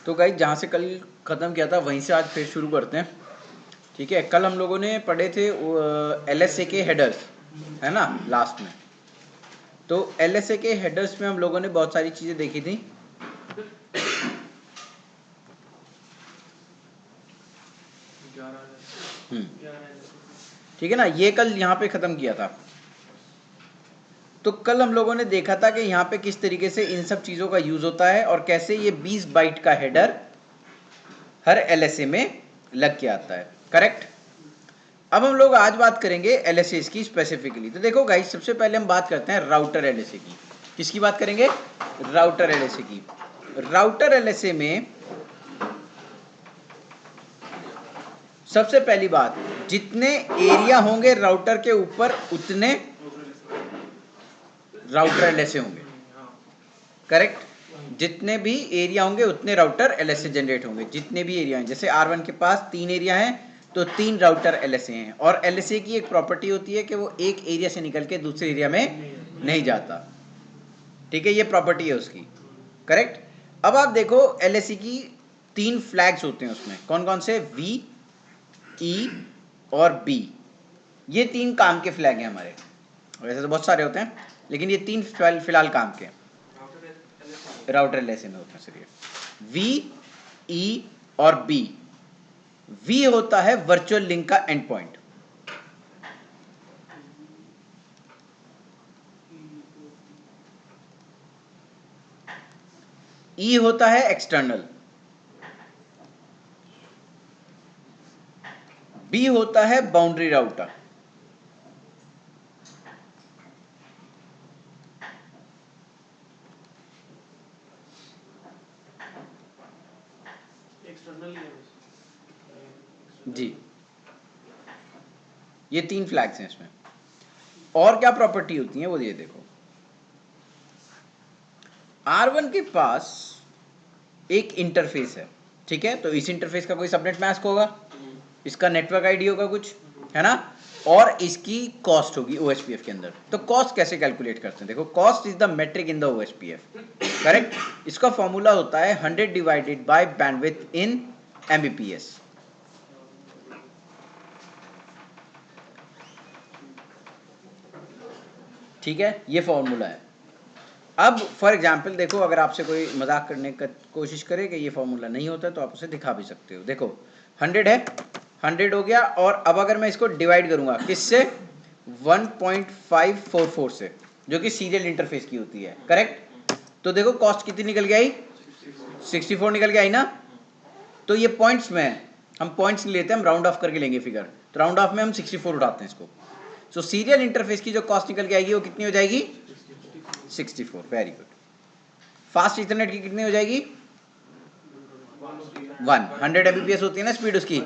तो गाइस जहाँ से कल ख़त्म किया था वहीं से आज फिर शुरू करते हैं, ठीक है। कल हम लोगों ने पढ़े थे LSA के हेडर्स, है ना, लास्ट में। तो LSA के हेडर्स में हम लोगों ने बहुत सारी चीज़ें देखी थी। ठीक है ना, ये कल यहाँ पे ख़त्म किया था। तो कल हम लोगों ने देखा था कि यहाँ पे किस तरीके से इन सब चीज़ों का यूज़ होता है और कैसे ये 20 बाइट का हेडर हर LSA में लग के आता है, करेक्ट। अब हम लोग आज बात करेंगे LSA की स्पेसिफिकली। तो देखो गाइस, सबसे पहले हम बात करते हैं राउटर LSA की। किसकी बात करेंगे? राउटर LSA की। राउटर LSA में सबसे पहली बात, जितने एरिया होंगे राउटर के ऊपर उतने राउटर LSA होंगे, करेक्ट। जितने भी एरिया होंगे उतने राउटर LSA जनरेट होंगे। जितने भी एरिया हैं, जैसे R1 के पास 3 एरिया हैं तो 3 राउटर LSA हैं। और LSA की एक प्रॉपर्टी होती है कि वो एक एरिया से निकल के दूसरे एरिया में नहीं जाता, ठीक है, ये प्रॉपर्टी है उसकी, करेक्ट। अब आप देखो LSA की 3 फ्लैग्स होते हैं उसमें, कौन कौन से? V, E और B। ये 3 काम के फ्लैग हैं हमारे, वैसे तो बहुत सारे होते हैं लेकिन ये 3 फिलहाल काम के राउटर LSA में होते हैं। सर ये V, E और B। V होता है वर्चुअल लिंक का एंड पॉइंट, E होता है एक्सटर्नल, B होता है बाउंड्री राउटर, जी। ये 3 फ्लैग्स हैं इसमें। और क्या प्रॉपर्टी होती है वो ये देखो। R1 के पास एक इंटरफेस है, ठीक है। तो इस इंटरफेस का कोई सबनेट मास्क होगा, इसका नेटवर्क आईडी होगा कुछ, है ना, और इसकी कॉस्ट होगी OSPF के अंदर। तो कॉस्ट कैसे कैलकुलेट करते हैं? देखो, cost is the metric in the OSPF, correct. इसका फॉर्मूला होता है 100 divided by bandwidth in Mbps। ठीक है, ये फॉर्मूला है। अब फॉर एग्जाम्पल देखो, अगर आपसे कोई मजाक करने की कोशिश करे कि ये फॉर्मूला नहीं होता तो आप उसे दिखा भी सकते हो। देखो 100 है, 100 हो गया, और अब अगर मैं इसको डिवाइड करूंगा किससे? 1.544 से, जो कि सीरियल इंटरफेस की होती है, करेक्ट। तो देखो कॉस्ट कितनी निकल के आई? 64 निकल के आई ना। तो ये पॉइंट्स में, हम पॉइंट्स नहीं लेते, हम राउंड ऑफ करके लेंगे फिगर। तो राउंड ऑफ में हम 64 उठाते हैं इसको। सो सीरियल इंटरफेस की जो कॉस्ट निकल के आएगी वो कितनी हो जाएगी? 64। Very good. फास्ट इथरनेट की कितनी हो जाएगी? 100 Mbps होती है ना स्पीड उसकी,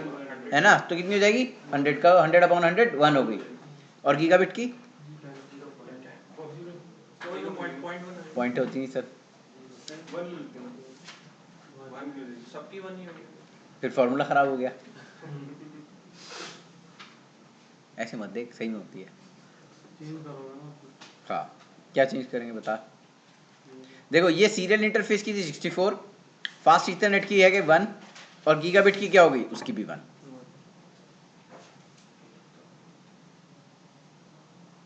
है ना, तो कितनी हो जाएगी? 100 का 100 अपॉन 100 1 हो गई। और गीगाबिट की पॉइंट होती नहीं सर, फिर फॉर्मूला खराब हो गया। ऐसे मत देख, सही में होती है। हाँ, क्या चेंज करेंगे बता। देखो ये सीरियल इंटरफेस की थी 64, फास्ट इथरनेट की है कि 1, और गीगाबिट की क्या हो गई? उसकी भी 1।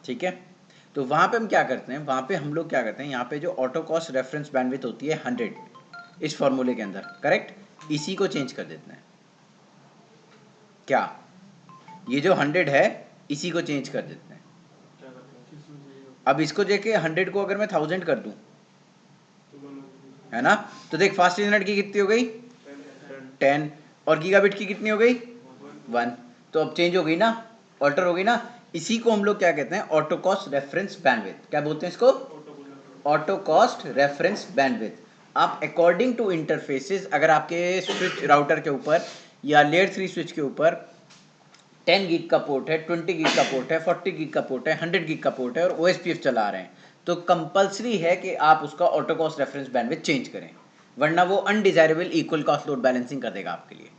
ठीक है, तो वहां पे हम क्या करते हैं, वहां पे हम लोग क्या करते हैं, यहाँ पे जो ऑटो कॉस्ट रेफरेंस बैंडविड्थ होती है 100 इस फॉर्मूले के अंदर, करेक्ट, इसी को चेंज कर देते हैं। क्या ये जो 100 है इसी को चेंज कर देते हैं। अब इसको देखे 100 को अगर मैं 1000 कर दूं, है ना, तो देख फास्ट इंटरनेट की कितनी हो गई? 10, और गीगाबिट की कितनी हो गई? 1। तो अब चेंज हो गई ना, ऑल्टर हो गई ना। इसी को हम लोग क्या कहते हैं? Auto cost reference bandwidth. क्या बोलते हैं इसको? Auto cost reference bandwidth. आप अकॉर्डिंग टू इंटरफेसेस, अगर आपके स्विच राउटर के ऊपर या लेयर 3 स्विच के ऊपर 10 गीग का पोर्ट है, 20 गीग का पोर्ट है, 40 गीग का पोर्ट है, 100 गीग का पोर्ट है और OSPF चला रहे हैं, तो कंपलसरी है कि आप उसका auto cost reference bandwidth change करें, वरना वो undesirable equal cost load balancing कर देगा आपके लिए।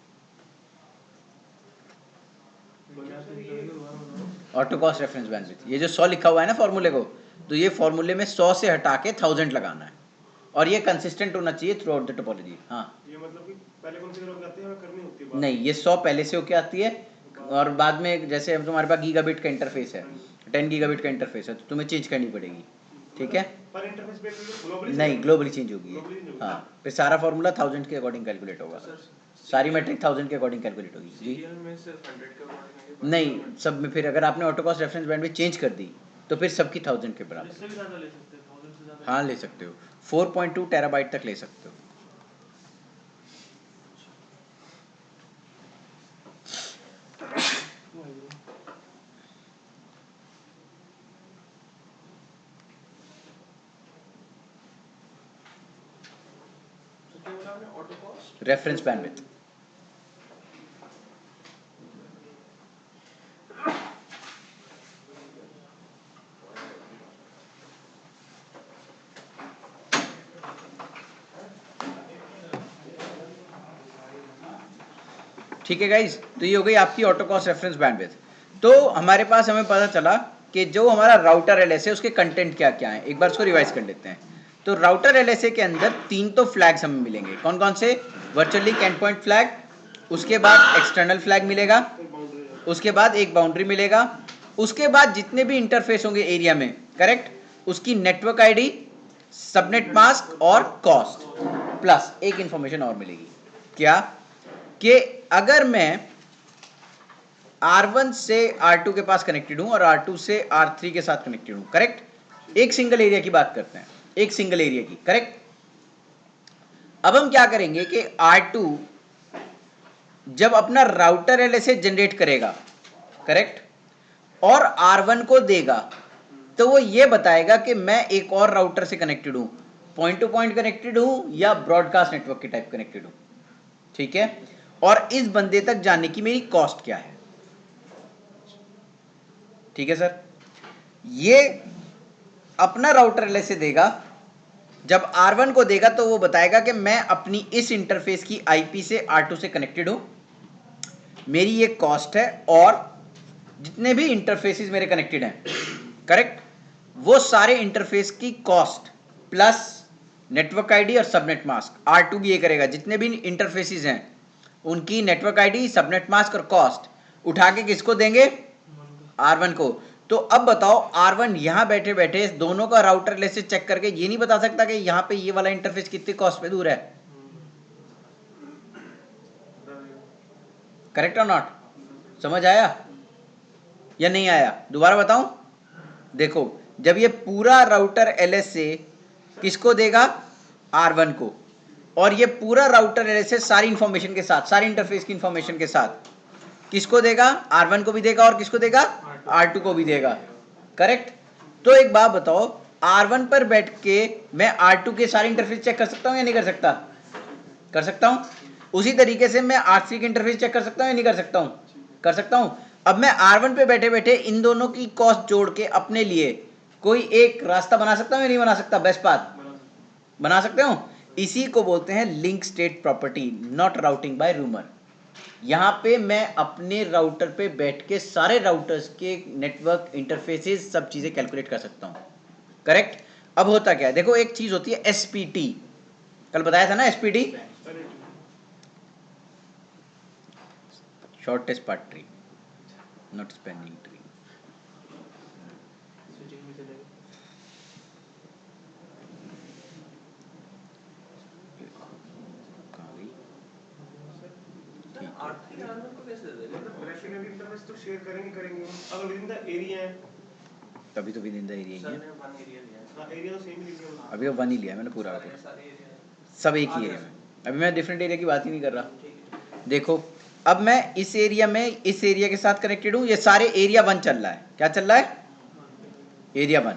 ऑटो कॉस्ट रेफरेंस बैंडविड्थ, ये जो 100 लिखा हुआ है ना फॉर्मूले को, तो ये फॉर्मूले में 100 से हटा के 1000 लगाना है, और ये कंसिस्टेंट होना चाहिए थ्रू आउट द टोपोलॉजी। हाँ, ये मतलब कि पहले कॉन्फ़िगर होके आती है और करनी होती है नहीं, ये 100 पहले से होके आती है और बाद में जैसे अब तुम्हारे पास गीगाबिट का इंटरफेस है, 10 गीगाबिट का इंटरफेस है, तो तुम्हें चेंज करनी पड़ेगी। ठीक है, पर इंटरफेस पे ग्लोबली नहीं ग्लोबली चेंज होगी। हाँ, फिर सारा फॉर्मूला 1000 के अकॉर्डिंग कैलकुलेट होगा, सारी मैट्रिक 1000 के अकॉर्डिंग कैलकुलेट होगी जी। नहीं, सब में फिर अगर आपने auto cost reference bandwidth change कर दी तो फिर सबकी 1000 के बराबर। हाँ, ले सकते हो, 4.2 टेराबाइट तक ले सकते हो। रेफरेंस बैंडविड्थ ठीक है गाइज, तो ये हो गई आपकी ऑटो कॉस्ट रेफरेंस बैंडविड्थ। तो हमारे पास हमें पता चला कि जो हमारा राउटर एलएसए उसके कंटेंट क्या क्या है, एक बार उसको रिवाइज कर लेते हैं। तो राउटर एलएसए के अंदर 3 तो फ्लैग्स हमें मिलेंगे, कौन कौन से? Virtual link and point flag, उसके बाद एक्सटर्नल फ्लैग मिलेगा, उसके बाद एक बाउंड्री मिलेगा, उसके बाद जितने भी इंटरफेस होंगे एरिया में, करेक्ट, उसकी नेटवर्क आईडी, सबनेट मास्क और कॉस्ट, प्लस एक इंफॉर्मेशन और मिलेगी, क्या कि अगर मैं R1 से R2 के पास कनेक्टेड हूं और R2 से R3 के साथ कनेक्टेड हूं, करेक्ट, एक सिंगल एरिया की बात करते हैं, एक सिंगल एरिया की, करेक्ट। अब हम क्या करेंगे कि R2 जब अपना राउटर एलएसए जनरेट करेगा, करेक्ट, और R1 को देगा, तो वो ये बताएगा कि मैं एक और राउटर से कनेक्टेड हूं, पॉइंट टू पॉइंट कनेक्टेड हूं या ब्रॉडकास्ट नेटवर्क के टाइप कनेक्टेड हूं, ठीक है, और इस बंदे तक जाने की मेरी कॉस्ट क्या है। ठीक है सर, ये अपना राउटर एलएसए देगा, जब R1 को देगा तो वो बताएगा कि मैं अपनी इस इंटरफेस की आईपी से R2 से कनेक्टेड हूं, मेरी ये कॉस्ट है, और जितने भी इंटरफेसेस मेरे कनेक्टेड हैं, करेक्ट, वो सारे इंटरफेस की कॉस्ट प्लस नेटवर्क आईडी और सबनेट मास्क, R2 भी ये करेगा, जितने भी इंटरफेसेस हैं उनकी नेटवर्क आईडी, सबनेट मास्क और कॉस्ट उठा के किसको देंगे? R1 को। तो अब बताओ, R1 यहां बैठे बैठे दोनों का राउटर एलएसए चेक करके ये नहीं बता सकता कि यहां पे ये वाला इंटरफेस कितनी कॉस्ट पे दूर है, करेक्ट और नॉट? समझ आया या नहीं आया? दोबारा बताऊं, देखो, जब ये पूरा राउटर एलएसए किसको देगा? R1 को, और ये पूरा राउटर एलएसए सारी इंफॉर्मेशन के साथ, सारी इंटरफेस की इंफॉर्मेशन के साथ किसको देगा? R1 को भी देगा और किसको देगा? R2 को भी देगा, करेक्ट। तो एक बात बताओ, R1 पर बैठ के मैं R2 के सारे इंटरफेस चेक कर सकता हूं या नहीं कर सकता? कर सकता हूं। उसी तरीके से मैं R3 के इंटरफेस चेक कर सकता हूं या नहीं कर सकता हूं? कर सकता हूं। अब मैं R1 पे बैठे बैठे इन दोनों की कॉस्ट जोड़ के अपने लिए कोई एक रास्ता बना सकता हूं या नहीं बना सकता? बेस्ट पाथ बना सकते हो। इसी को बोलते हैं link state property, not routing by rumour. यहां पे मैं अपने राउटर पे बैठ के सारे राउटर्स के नेटवर्क इंटरफेसेस सब चीजें कैलकुलेट कर सकता हूं, करेक्ट। अब होता क्या है, देखो, एक चीज होती है एसपीटी, कल बताया था ना SPT, shortest path tree, not spanning tree. तभी तो विद इन द एरिया ही है। अभी 1 ही लिया मैंने पूरा, सब एक ही एरिया में, अभी मैं डिफरेंट एरिया की बात ही नहीं कर रहा। देखो, अब मैं इस एरिया में इस एरिया के साथ कनेक्टेड हूं, ये सारे एरिया 1 चल रहा है, क्या चल रहा है? एरिया 1,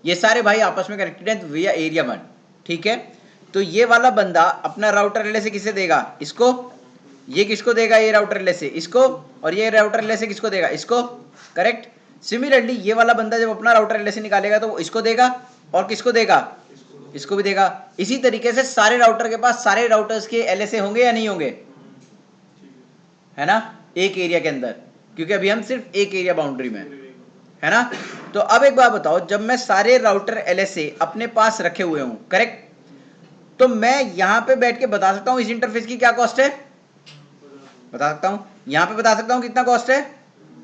ये सारे भाई आपस में कनेक्टेड हैं विया एरिया 1, ठीक है। तो ये वाला बंदा अपना राउटर एलएसए किसे देगा? इसको। ये किसको देगा? ये राउटर एलएसए इसको, और ये राउटर एलएसए किसको देगा? इसको, करेक्ट। सिमिलरली ये वाला बंदा जब अपना राउटर एलएसए निकालेगा तो वो इसको देगा, और किसको देगा? इसको भी देगा। इसी तरीके से सारे राउटर के पास सारे राउटर्स के एलएसए होंगे या नहीं होंगे? है ना, एक एरिया के अंदर, क्योंकि अभी हम सिर्फ एक एरिया बाउंड्री में, है ना। तो अब एक बात बताओ, जब मैं सारे राउटर एलएसए अपने पास रखे हुए हूं, करेक्ट, तो मैं यहां पे बैठ के बता सकता हूं इस इंटरफेस की क्या कॉस्ट है, बता सकता हूं, यहां पे बता सकता हूं कितना कॉस्ट है,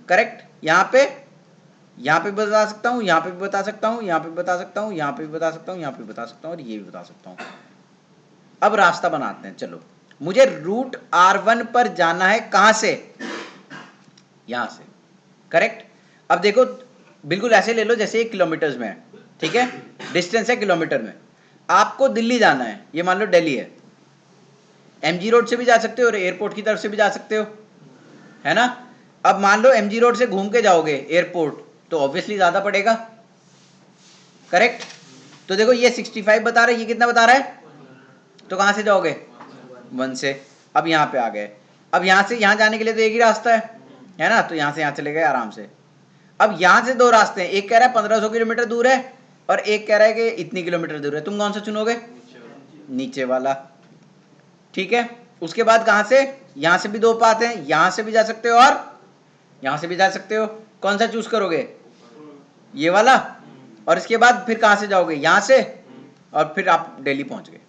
करेक्ट, यहां पे बता सकता हूं, यहां पे भी बता सकता हूं, यहां पे भी बता सकता हूं, यहां पे भी बता सकता हूं, यहां पे भी बता सकता हूं और ये भी बता सकता हूं। अब रास्ता बनाते हैं, चलो मुझे रूट R1 पर जाना है, कहां से, यहां से, करेक्ट। अब देखो बिल्कुल ऐसे ले लो जैसे 1 किलोमीटर में है, ठीक है, डिस्टेंस है किलोमीटर में। आपको दिल्ली जाना है, ये मान लो दिल्ली है, MG रोड से भी जा सकते हो और एयरपोर्ट की तरफ से भी जा सकते हो, है ना। अब मान लो MG रोड से घूम के जाओगे एयरपोर्ट तो ऑब्वियसली ज्यादा पड़ेगा, करेक्ट। तो देखो ये 65 बता रहा है, ये कितना बता रहा है, तो कहां से जाओगे 1 से। अब यहां पे आ गए, अब यहां से यहां जाने के लिए तो एक ही रास्ता है ना, तो यहां से यहां चले गए आराम से। अब यहां से 2 रास्ते हैं, एक कह रहा है 1500 किलोमीटर दूर है और एक कह रहा है कि इतनी किलोमीटर दूर है, तुम कौन सा चुनोगे, नीचे वाला, ठीक है। उसके बाद कहां से, यहां से भी 2 पाथ हैं, यहां से भी जा सकते हो और यहां से भी जा सकते हो, कौन सा चूज करोगे, ये वाला। और इसके बाद फिर कहां से जाओगे, यहां से, और फिर आप दिल्ली पहुंच गए।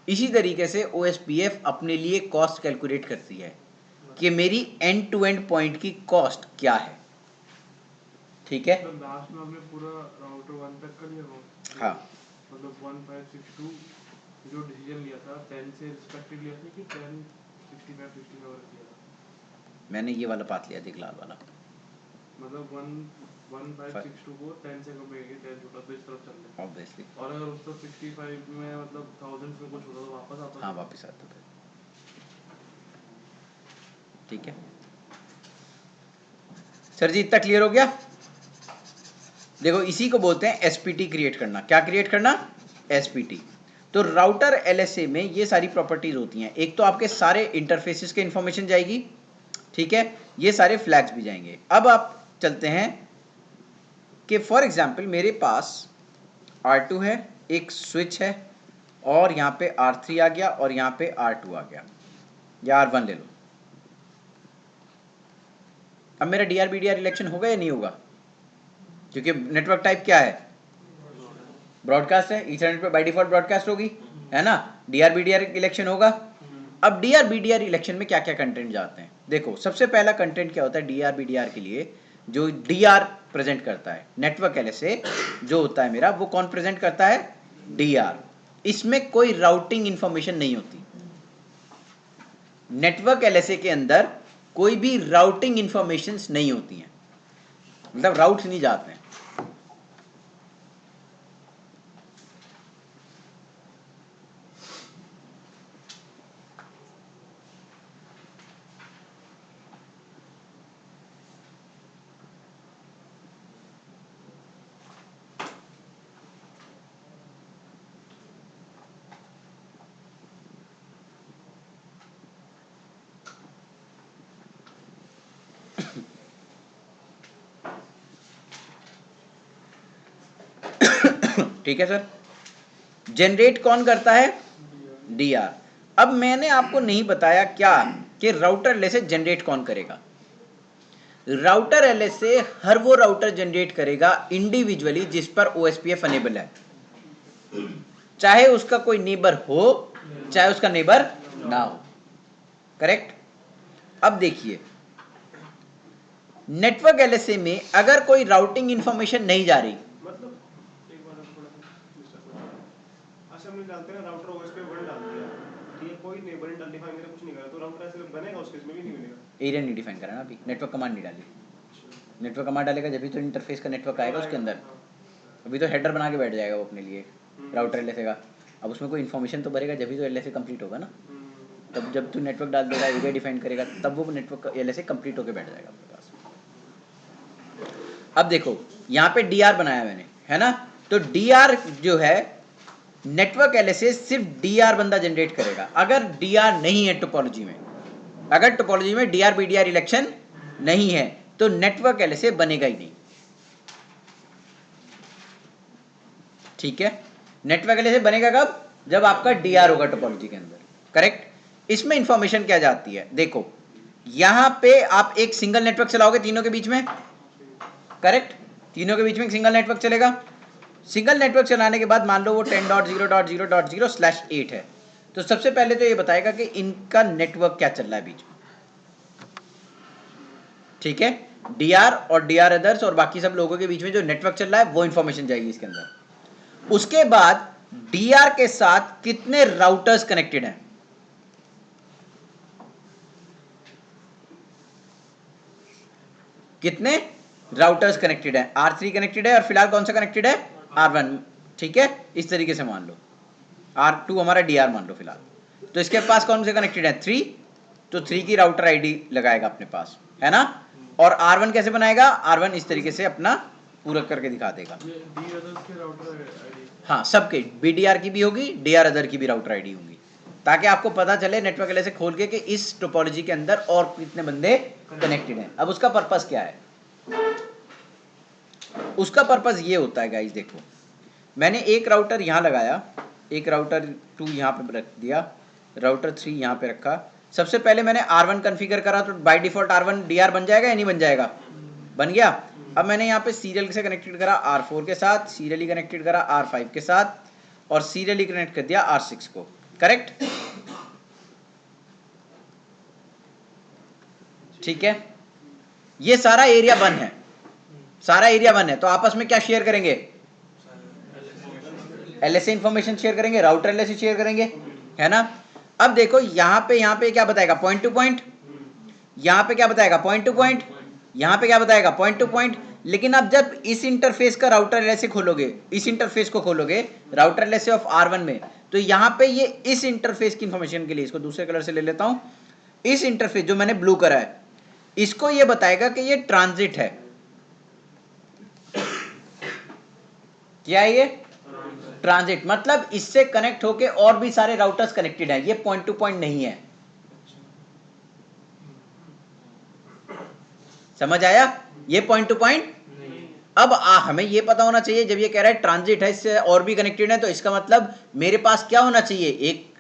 इसी तरीके से OSPF अपने लिए कॉस्ट कैलकुलेट करती है कि मेरी एंड टू एंड पॉइंट की कॉस्ट क्या है, ठीक है। तो लास्ट में हमने पूरा राउटर 1 तक कर लिया वो, हाँ मतलब 1562 जो डिसीजन लिया था 10 से रिस्पेक्टिव लिया था कि 10 65 60 का किया था, मैंने ये वाला पाथ लिया, देख लाल वाला, मतलब 1562 को 10 से कंपेयर किया, 10 छोटा तो इस तरफ चल रहा है ऑब्वियसली। और अगर उसको 65 में मतलब 1000 में कुछ होता तो वापस आता। हाँ वापस आता था, ठीक है सर जी, इतना क्लियर हो गया। देखो इसी को बोलते हैं SPT क्रिएट करना। क्या क्रिएट करना, SPT। तो राउटर LSA में ये सारी प्रॉपर्टीज होती हैं, एक तो आपके सारे इंटरफेसेस के इंफॉर्मेशन जाएगी, ठीक है, ये सारे फ्लैग्स भी जाएंगे। अब आप चलते हैं कि फॉर एग्जांपल मेरे पास R2 है, एक स्विच है और यहाँ पे R3 आ गया और यहाँ पे R2 आ गया, या R1 ले लो। अब मेरा DRBDR इलेक्शन होगा या नहीं होगा, क्योंकि नेटवर्क टाइप क्या है, ब्रॉडकास्ट है, ईथरनेट पे बाय डिफॉल्ट ब्रॉडकास्ट होगी, है ना। DRBDR इलेक्शन होगा। अब DRBDR इलेक्शन में क्या क्या कंटेंट जाते हैं, देखो सबसे पहला कंटेंट क्या होता है DRBDR के लिए, जो DR प्रेजेंट करता है, नेटवर्क LSA जो होता है मेरा, वो कौन प्रेजेंट करता है, DR। इसमें कोई राउटिंग इंफॉर्मेशन नहीं होती, नेटवर्क LSA के अंदर कोई भी राउटिंग इंफॉर्मेशन नहीं होती हैं, मतलब राउट नहीं जाते हैं। ठीक है सर। जनरेट कौन करता है, DR। अब मैंने आपको नहीं बताया क्या कि राउटर LSA जनरेट कौन करेगा। राउटर LSA हर वो राउटर जनरेट करेगा इंडिविजुअली जिस पर OSPF अनेबल है, चाहे उसका कोई नेबर हो चाहे उसका नेबर ना हो, करेक्ट। अब देखिए नेटवर्क LSA में अगर कोई राउटिंग इंफॉर्मेशन नहीं जा रही, मतलब एक बार थोड़ा सा अच्छा हमने डालते हैं राउटर ओएस पे 1 डाल दिया, ये कोई नेबर डिफाइन करे कुछ नहीं करा तो राउटर ऐसे बनेगा, उसके इसमें भी नहीं बनेगा, एरिया नहीं डिफाइन करा ना अभी, नेटवर्क कमांड नहीं डाली, नेटवर्क कमांड डालेगा जब भी तो इंटरफेस का नेटवर्क आएगा उसके अंदर, अभी तो हेडर बना के बैठ जाएगा वो अपने लिए राउटर LSA का। अब उसमें कोई इन्फॉर्मेशन तो भरेगा जब भी तो LSA कंप्लीट होगा ना, तब जब तू नेटवर्क डाल देगा, एरिया डिफाइन करेगा, तब वो नेटवर्क LSA कंप्लीट होकर बैठ जाएगा अपने पास। अब देखो यहाँ पे DR बनाया मैंने, है ना, तो DR जो है नेटवर्क LSA सिर्फ DR बंदा जनरेट करेगा। अगर DR नहीं है टोपोलॉजी में, अगर टोपोलॉजी में DRBDR इलेक्शन नहीं है तो नेटवर्क LSA बनेगा ही नहीं, ठीक है। नेटवर्क LSA बनेगा कब, जब आपका DR होगा टोपोलॉजी के अंदर, करेक्ट। इसमें इंफॉर्मेशन क्या जाती है, देखो यहां पे आप एक सिंगल नेटवर्क चलाओगे तीनों के बीच में, करेक्ट, तीनों के बीच में एक सिंगल नेटवर्क चलेगा। सिंगल नेटवर्क चलाने के बाद मान लो वो 10.0.0.0/8 है, तो सबसे पहले तो ये बताएगा कि इनका नेटवर्क क्या चल रहा है बीच में, ठीक है। डीआर और डीआर अदर्स और बाकी सब लोगों के बीच में जो नेटवर्क चल रहा है वो इंफॉर्मेशन जाएगी इसके अंदर। उसके बाद डीआर के साथ कितने राउटर्स कनेक्टेड हैं, कितने राउटर्स कनेक्टेड है, R3 कनेक्टेड है और फिलहाल कौन सा कनेक्टेड है, R1, ठीक है। इस तरीके से मान लो R2 हमारा DR मान लो फिलहाल, तो इसके पास कौन से कनेक्टेड है, 3, तो 3 की राउटर आईडी लगाएगा अपने पास, है ना। और R1 कैसे बनाएगा, R1 इस तरीके से अपना पूरा करके दिखा देगा। हाँ, सबके BDR की भी होगी, DR अदर की भी राउटर आईडी होगी, ताकि आपको पता चले नेटवर्क एलए से खोल के कि इस टोपोलॉजी के अंदर और कितने बंदे कनेक्टेड हैं। अब उसका पर्पस क्या है, उसका पर्पस ये होता है गाइस, देखो मैंने एक राउटर यहाँ लगाया, एक राउटर 2 यहाँ पे रख दिया, राउटर 3 यहाँ पे रखा। सबसे पहले मैंने R1 कॉन्फ़िगर करा, तो बाय डिफॉल्ट R1 DR बन जाएगा या नहीं बन जाएगा, बन गया। अब मैंने यहाँ पे सीरियल से कनेक्टेड करा R4 के साथ, सीरियली कनेक्टेड करा R5 के साथ और सीरियली कनेक्ट कर दिया R6 को, करेक्ट, ठीक है। ये सारा एरिया वन है, सारा एरिया वन है, तो आपस में क्या शेयर करेंगे, एलएसए इंफॉर्मेशन शेयर करेंगे, राउटर एलएसए शेयर करेंगे, है ना। अब देखो यहाँ पे क्या बताएगा, पॉइंट टू पॉइंट, यहाँ पे क्या बताएगा, पॉइंट टू पॉइंट, यहाँ पे क्या बताएगा, पॉइंट टू पॉइंट। लेकिन अब जब इस इंटरफेस का राउटर एलएसए खोलोगे, इस इंटरफेस को खोलोगे राउटर एलएसए ऑफ R1 में, तो यहाँ पे ये इस इंटरफेस की इंफॉर्मेशन के लिए, इसको दूसरे कलर से ले लेता हूं, इस इंटरफेस जो मैंने ब्लू करा है, इसको ये बताएगा कि ये ट्रांजिट है, क्या है ये, ट्रांजिट, मतलब इससे कनेक्ट होके और भी सारे राउटर्स कनेक्टेड हैं, ये पॉइंट टू पॉइंट नहीं है। समझ आया, ये पॉइंट टू पॉइंट। अब हमें ये पता होना चाहिए, जब ये कह रहा है ट्रांजिट है, इससे और भी कनेक्टेड है, तो इसका मतलब मेरे पास क्या होना चाहिए, एक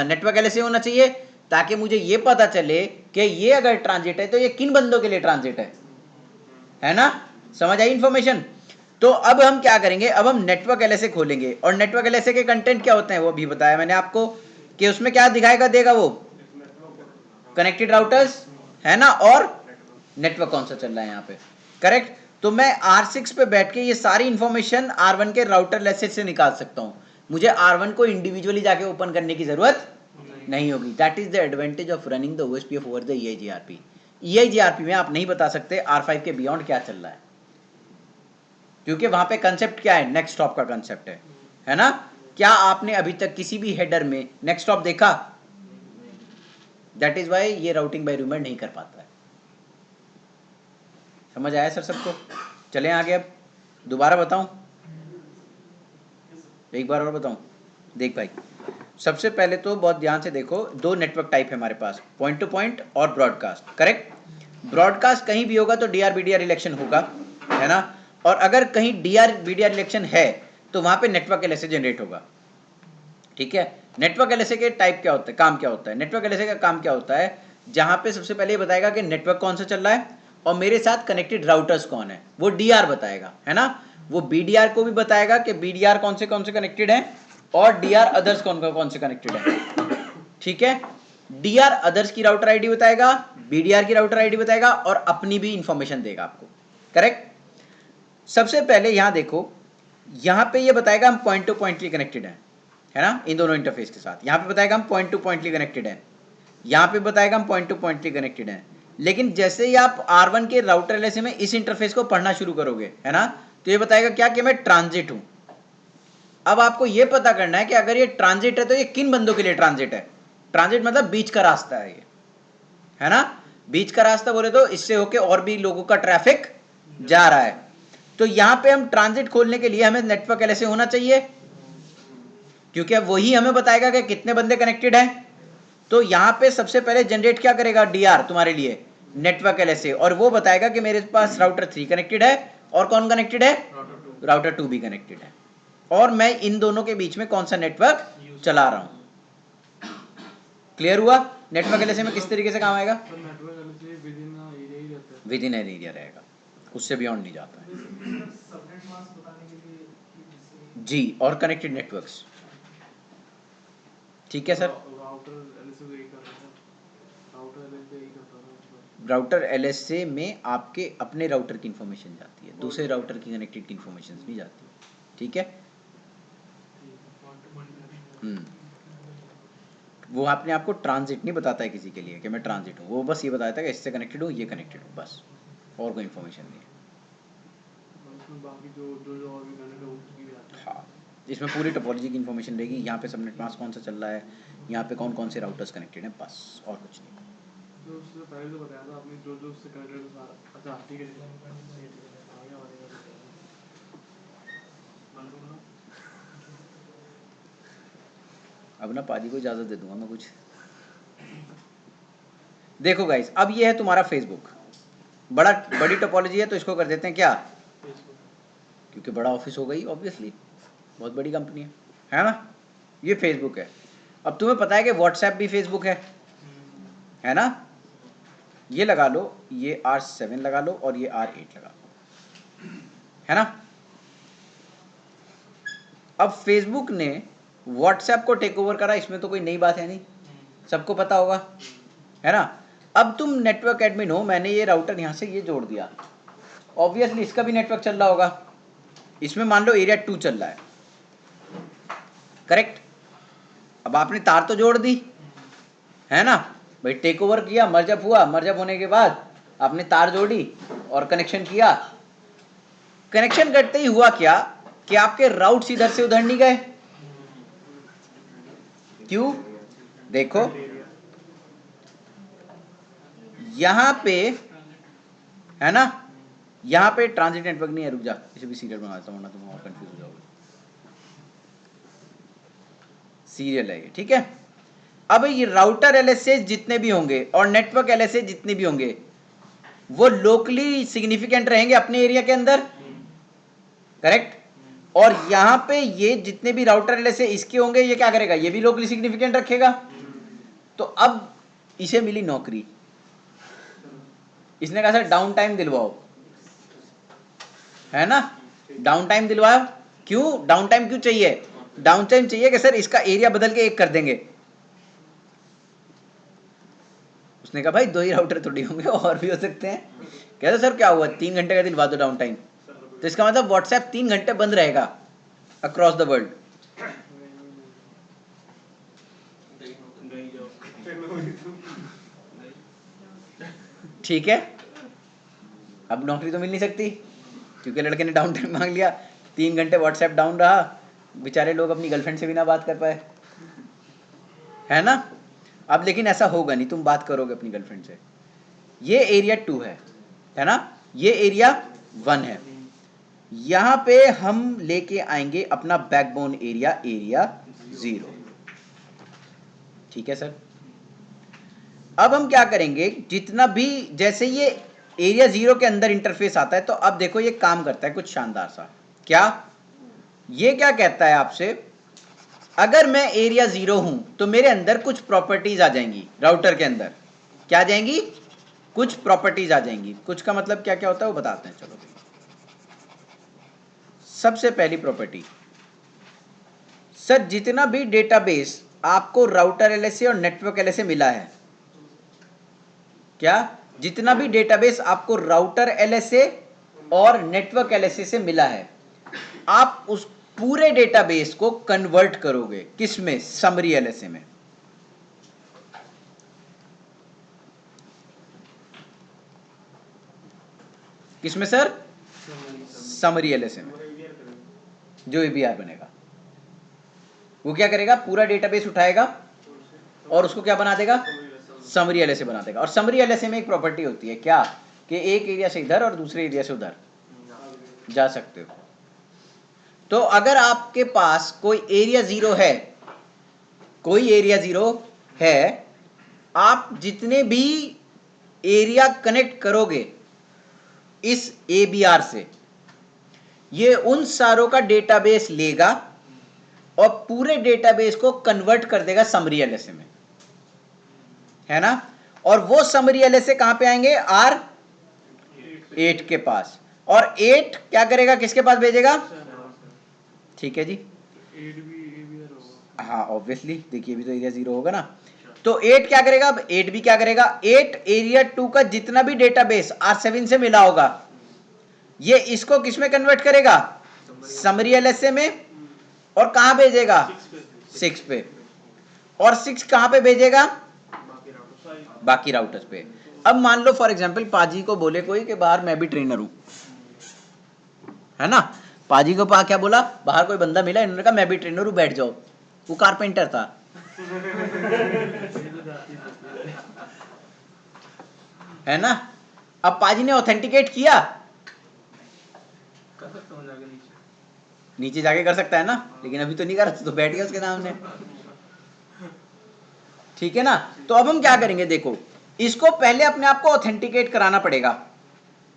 नेटवर्क एलएसए होना चाहिए, ताकि मुझे ये पता चले कि ये अगर ट्रांजिट है तो ये किन बंदों के लिए ट्रांजिट है ना। समझ आई इंफॉर्मेशन। तो अब हम क्या करेंगे, अब हम नेटवर्क एलएसए खोलेंगे, और नेटवर्क एलएसए के कंटेंट क्या होते हैं वो भी बताया मैंने आपको, कि उसमें क्या दिखाएगा, देगा वो कनेक्टेड राउटर्स, है ना, और नेटवर्क कौन सा चल रहा है यहाँ पे, करेक्ट। तो मैं R6 पे बैठ के ये सारी इंफॉर्मेशन R1 के राउटर एलएसए से निकाल सकता हूँ, मुझे R1 को इंडिविजुअली जाके ओपन करने की जरूरत नहीं होगी। That is the advantage of running the OSPF over the EIGRP। EIGRP में आप नहीं बता सकते R5 के बियॉन्ड क्या चल रहा है, क्योंकि वहां पे कंसेप्ट क्या है, नेक्स्ट स्टॉप का कंसेप्ट है ना। क्या आपने अभी तक किसी भी हेडर में नेक्स्ट स्टॉप देखा, दैट इज वाई ये राउटिंग बाय रूमर नहीं कर पाता है। समझ आया सर सबको, चलें आगे। अब दोबारा बताऊं, एक बार और बताऊं, देख भाई, सबसे पहले तो बहुत ध्यान से देखो, दो नेटवर्क टाइप है हमारे पास, पॉइंट टू पॉइंट और ब्रॉडकास्ट, करेक्ट। ब्रॉडकास्ट कहीं भी होगा तो DR BDR इलेक्शन होगा, है ना, और अगर कहीं DR BDR इलेक्शन है तो वहां पे नेटवर्क एलएसए जनरेट होगा, ठीक है। नेटवर्क एलएसए के टाइप क्या होता है, काम क्या होता है, नेटवर्क एलएसए का काम क्या होता है, जहां पे सबसे पहले ये बताएगा कि नेटवर्क कौन सा चल रहा है और मेरे साथ कनेक्टेड राउटर्स कौन है, वो DR बताएगा, है ना। वो BDR को भी बताएगा कि BDR कौन से कनेक्टेड है और DR अदर्स कौन से कनेक्टेड है, ठीक है। DR अदर्स की राउटर आईडी बताएगा, BDR की राउटर आईडी बताएगा और अपनी भी इंफॉर्मेशन देगा आपको, करेक्ट। सबसे पहले यहां देखो, यहां पे ये बताएगा हम पॉइंट टू पॉइंटली कनेक्टेड है ना, इन दोनों इंटरफेस के साथ। यहां पे बताएगा हम पॉइंट टू पॉइंटली कनेक्टेड है, यहां पे बताएगा हम पॉइंट टू पॉइंटली कनेक्टेड है। लेकिन जैसे ही आप R1 के राउटर एलएसए में इस इंटरफेस को पढ़ना शुरू करोगे, है ना, तो ये बताएगा क्या, कि मैं ट्रांजिट हूं। अब आपको ये पता करना है कि अगर ये ट्रांजिट है तो ये किन बंदों के लिए ट्रांजिट है। ट्रांजिट मतलब बीच का रास्ता है ये, है ना, बीच का रास्ता बोले तो इससे होके और भी लोगों का ट्रैफिक जा रहा है। तो यहां पे हम ट्रांजिट खोलने के लिए हमें नेटवर्क एलएसए होना चाहिए, क्योंकि अब वही हमें बताएगा कि कितने बंदे कनेक्टेड हैं। तो यहां पे सबसे पहले जनरेट क्या करेगा, DR तुम्हारे लिए नेटवर्क एलएसए, और वो बताएगा कि मेरे पास राउटर 3 कनेक्टेड है और कौन कनेक्टेड है, राउटर 2 भी कनेक्टेड है, और मैं इन दोनों के बीच में कौन सा नेटवर्क चला रहा हूं। क्लियर हुआ नेटवर्क एलएसए में किस तरीके से काम आएगा, विद इन एरिया रहेगा, उससे बियॉन्ड नहीं जाता है। जी, और कनेक्टेड नेटवर्क्स। ठीक है सर। राउटर एलएसए यही कर रहा था, राउटर एलएसए यही करता था मतलब। राउटर एलएसए में आपके अपने राउटर की इन्फॉर्मेशन जाती है, दूसरे राउटर की कनेक्टेड की इन्फॉर्मेशन नहीं जाती। ठीक है। वो अपने आप को ट्रांजिट नहीं बताता है किसी के लिए कि मैं ट्रांजिट हूँ, वो बस ये बताता है कि इससे कनेक्टेड हूँ, ये कनेक्टेड हूँ, बस, और कोई इन्फॉर्मेशन नहीं है। उसमें बाकी जो जो जो और भी कनेक्ट है उसकी भी आती है। हाँ, इसमें पूरी टोपोलॉजी की इन्फॉर्मेशन रहेगी, यहाँ पे सबनेट मास्क कौन सा चल रहा है, यहाँ पे कौन कौन से राउटर्स कनेक्टेड हैं, बस, और कुछ नहीं। तो उससे पहले जो बताया था आपने, जो जो उससे कनेक्टेड था। अच्छा ठीक है, आगे बढ़ेगा। अब ना पाजी को इजाज़त दे दूंगा मैं कुछ। देखो गाइस, अब ये है तुम्हारा फेसबुक, बड़ी टोपोलॉजी है, तो इसको कर देते हैं क्या, क्योंकि बड़ा ऑफिस हो गई ऑब्वियसली, बहुत बड़ी कंपनी है ना। ये फेसबुक है। अब तुम्हें पता है कि व्हाट्सएप भी फेसबुक है ना। ये लगा लो, ये R7 लगा लो और ये R8 लगा लो, है ना। अब फेसबुक ने व्हाट्सएप को टेक ओवर करा, इसमें तो कोई नई बात है नहीं, सबको पता होगा, है ना। अब तुम नेटवर्क एडमिन हो, मैंने ये राउटर यहाँ से ये जोड़ दिया, ऑब्वियसली इसका भी नेटवर्क चल रहा होगा, इसमें मान लो एरिया 2 चल रहा है, करेक्ट। अब आपने तार तो जोड़ दी, है ना भाई, टेक ओवर किया, मर्जअप हुआ, मर्जअप होने के बाद आपने तार जोड़ी और कनेक्शन किया। कनेक्शन करते ही हुआ क्या कि आपके राउट्स इधर से उधर नहीं गए, क्यों, देखो यहां पे, है ना, यहां पे ट्रांजिट नेटवर्क नहीं है, रुक जा, इसे भी सीरियल बना देता हूं वरना तुम और कंफ्यूज हो जाओगे। सीरियल है ये, ठीक है। अब ये राउटर एलएसए जितने भी होंगे और नेटवर्क एलएसए जितने भी होंगे, वो लोकली सिग्निफिकेंट रहेंगे अपने एरिया के अंदर, करेक्ट। और यहां पे ये जितने भी राउटर एलएसए इसके होंगे, ये क्या करेगा, ये भी लोकली सिग्निफिकेंट रखेगा। तो अब इसे मिली नौकरी, इसने कहा सर डाउन टाइम दिलवाओ, है ना, डाउन टाइम दिलवाओ। क्यों डाउन टाइम क्यों चाहिए, डाउन टाइम चाहिए कि सर इसका एरिया बदल के एक कर देंगे। उसने कहा भाई 2 ही राउटर थोड़ी होंगे, और भी हो सकते हैं। कहते सर क्या हुआ, 3 घंटे का दिलवा दो डाउन टाइम, तो इसका मतलब व्हाट्सएप 3 घंटे बंद रहेगा अक्रॉस द वर्ल्ड। ठीक है। अब नौकरी तो मिल नहीं सकती, क्योंकि लड़के ने डाउन टाइम मांग लिया, 3 घंटे व्हाट्सएप डाउन रहा, बेचारे लोग अपनी गर्लफ्रेंड से भी ना बात कर पाए, है ना। अब लेकिन ऐसा होगा नहीं, तुम बात करोगे अपनी गर्लफ्रेंड से। ये एरिया 2 है ना, ये एरिया 1 है। यहां पे हम लेके आएंगे अपना बैकबोन एरिया, एरिया 0। ठीक है सर। अब हम क्या करेंगे, जितना भी, जैसे ये एरिया 0 के अंदर इंटरफेस आता है, तो अब देखो ये काम करता है कुछ शानदार सा। क्या, ये क्या कहता है आपसे, अगर मैं एरिया 0 हूं तो मेरे अंदर कुछ प्रॉपर्टीज आ जाएंगी, राउटर के अंदर क्या आ जाएंगी, कुछ प्रॉपर्टीज आ जाएंगी। कुछ का मतलब क्या क्या होता है वो बताते हैं, चलो। सबसे पहली प्रॉपर्टी, सर जितना भी डेटाबेस आपको राउटर एलएसए और नेटवर्क एलएसए मिला है, क्या, जितना भी डेटाबेस आपको राउटर एलएसए और नेटवर्क एलएसए से मिला है, आप उस पूरे डेटाबेस को कन्वर्ट करोगे किस में, समरी एलएसए में। किस में सर, समरी एलएसए में। जो एबीआर बनेगा वो क्या करेगा, पूरा डेटाबेस उठाएगा और उसको क्या बना देगा, समरी एलएसए बना देगा। और समरी एलएसए में एक प्रॉपर्टी होती है क्या, कि एक एरिया से इधर और दूसरे एरिया से उधर जा सकते हो। तो अगर आपके पास कोई एरिया 0 है, कोई एरिया 0 है, आप जितने भी एरिया कनेक्ट करोगे इस एबीआर से, ये उन सारों का डेटाबेस लेगा और पूरे डेटाबेस को कन्वर्ट कर देगा समरी एलएसए में, है ना। और वो समरी एलएसए कहां पे आएंगे, R8 के पास। और 8 क्या करेगा, किसके पास भेजेगा, ठीक है जी, 8 भी ABR होगा। हाँ ऑब्वियसली, देखिए भी तो एरिया 0 होगा ना। तो 8 क्या करेगा, अब 8 भी क्या करेगा, 8 एरिया 2 का जितना भी डेटाबेस R7 से मिला होगा ये इसको किस में कन्वर्ट करेगा, समरी एलएसए में, और कहां भेजेगा, 6 पे, और 6 कहां पे भेजेगा, बाकी राउटर्स पे। अब मान लो फॉर एग्जांपल पाजी को बोले कोई कि बाहर मैं भी ट्रेनर हूं, है ना, पाजी को क्या बोला, बाहर कोई बंदा मिला, इन्होंने कहा मैं भी ट्रेनर हूं बैठ जाओ, वो कारपेंटर था है ना। अब पाजी ने ऑथेंटिकेट किया, नीचे जाके कर सकता है ना, लेकिन अभी तो नहीं कर रहा, तो बैठ गया उसके सामने, ठीक है ना। तो अब हम क्या करेंगे, देखो इसको पहले अपने आप को ऑथेंटिकेट कराना पड़ेगा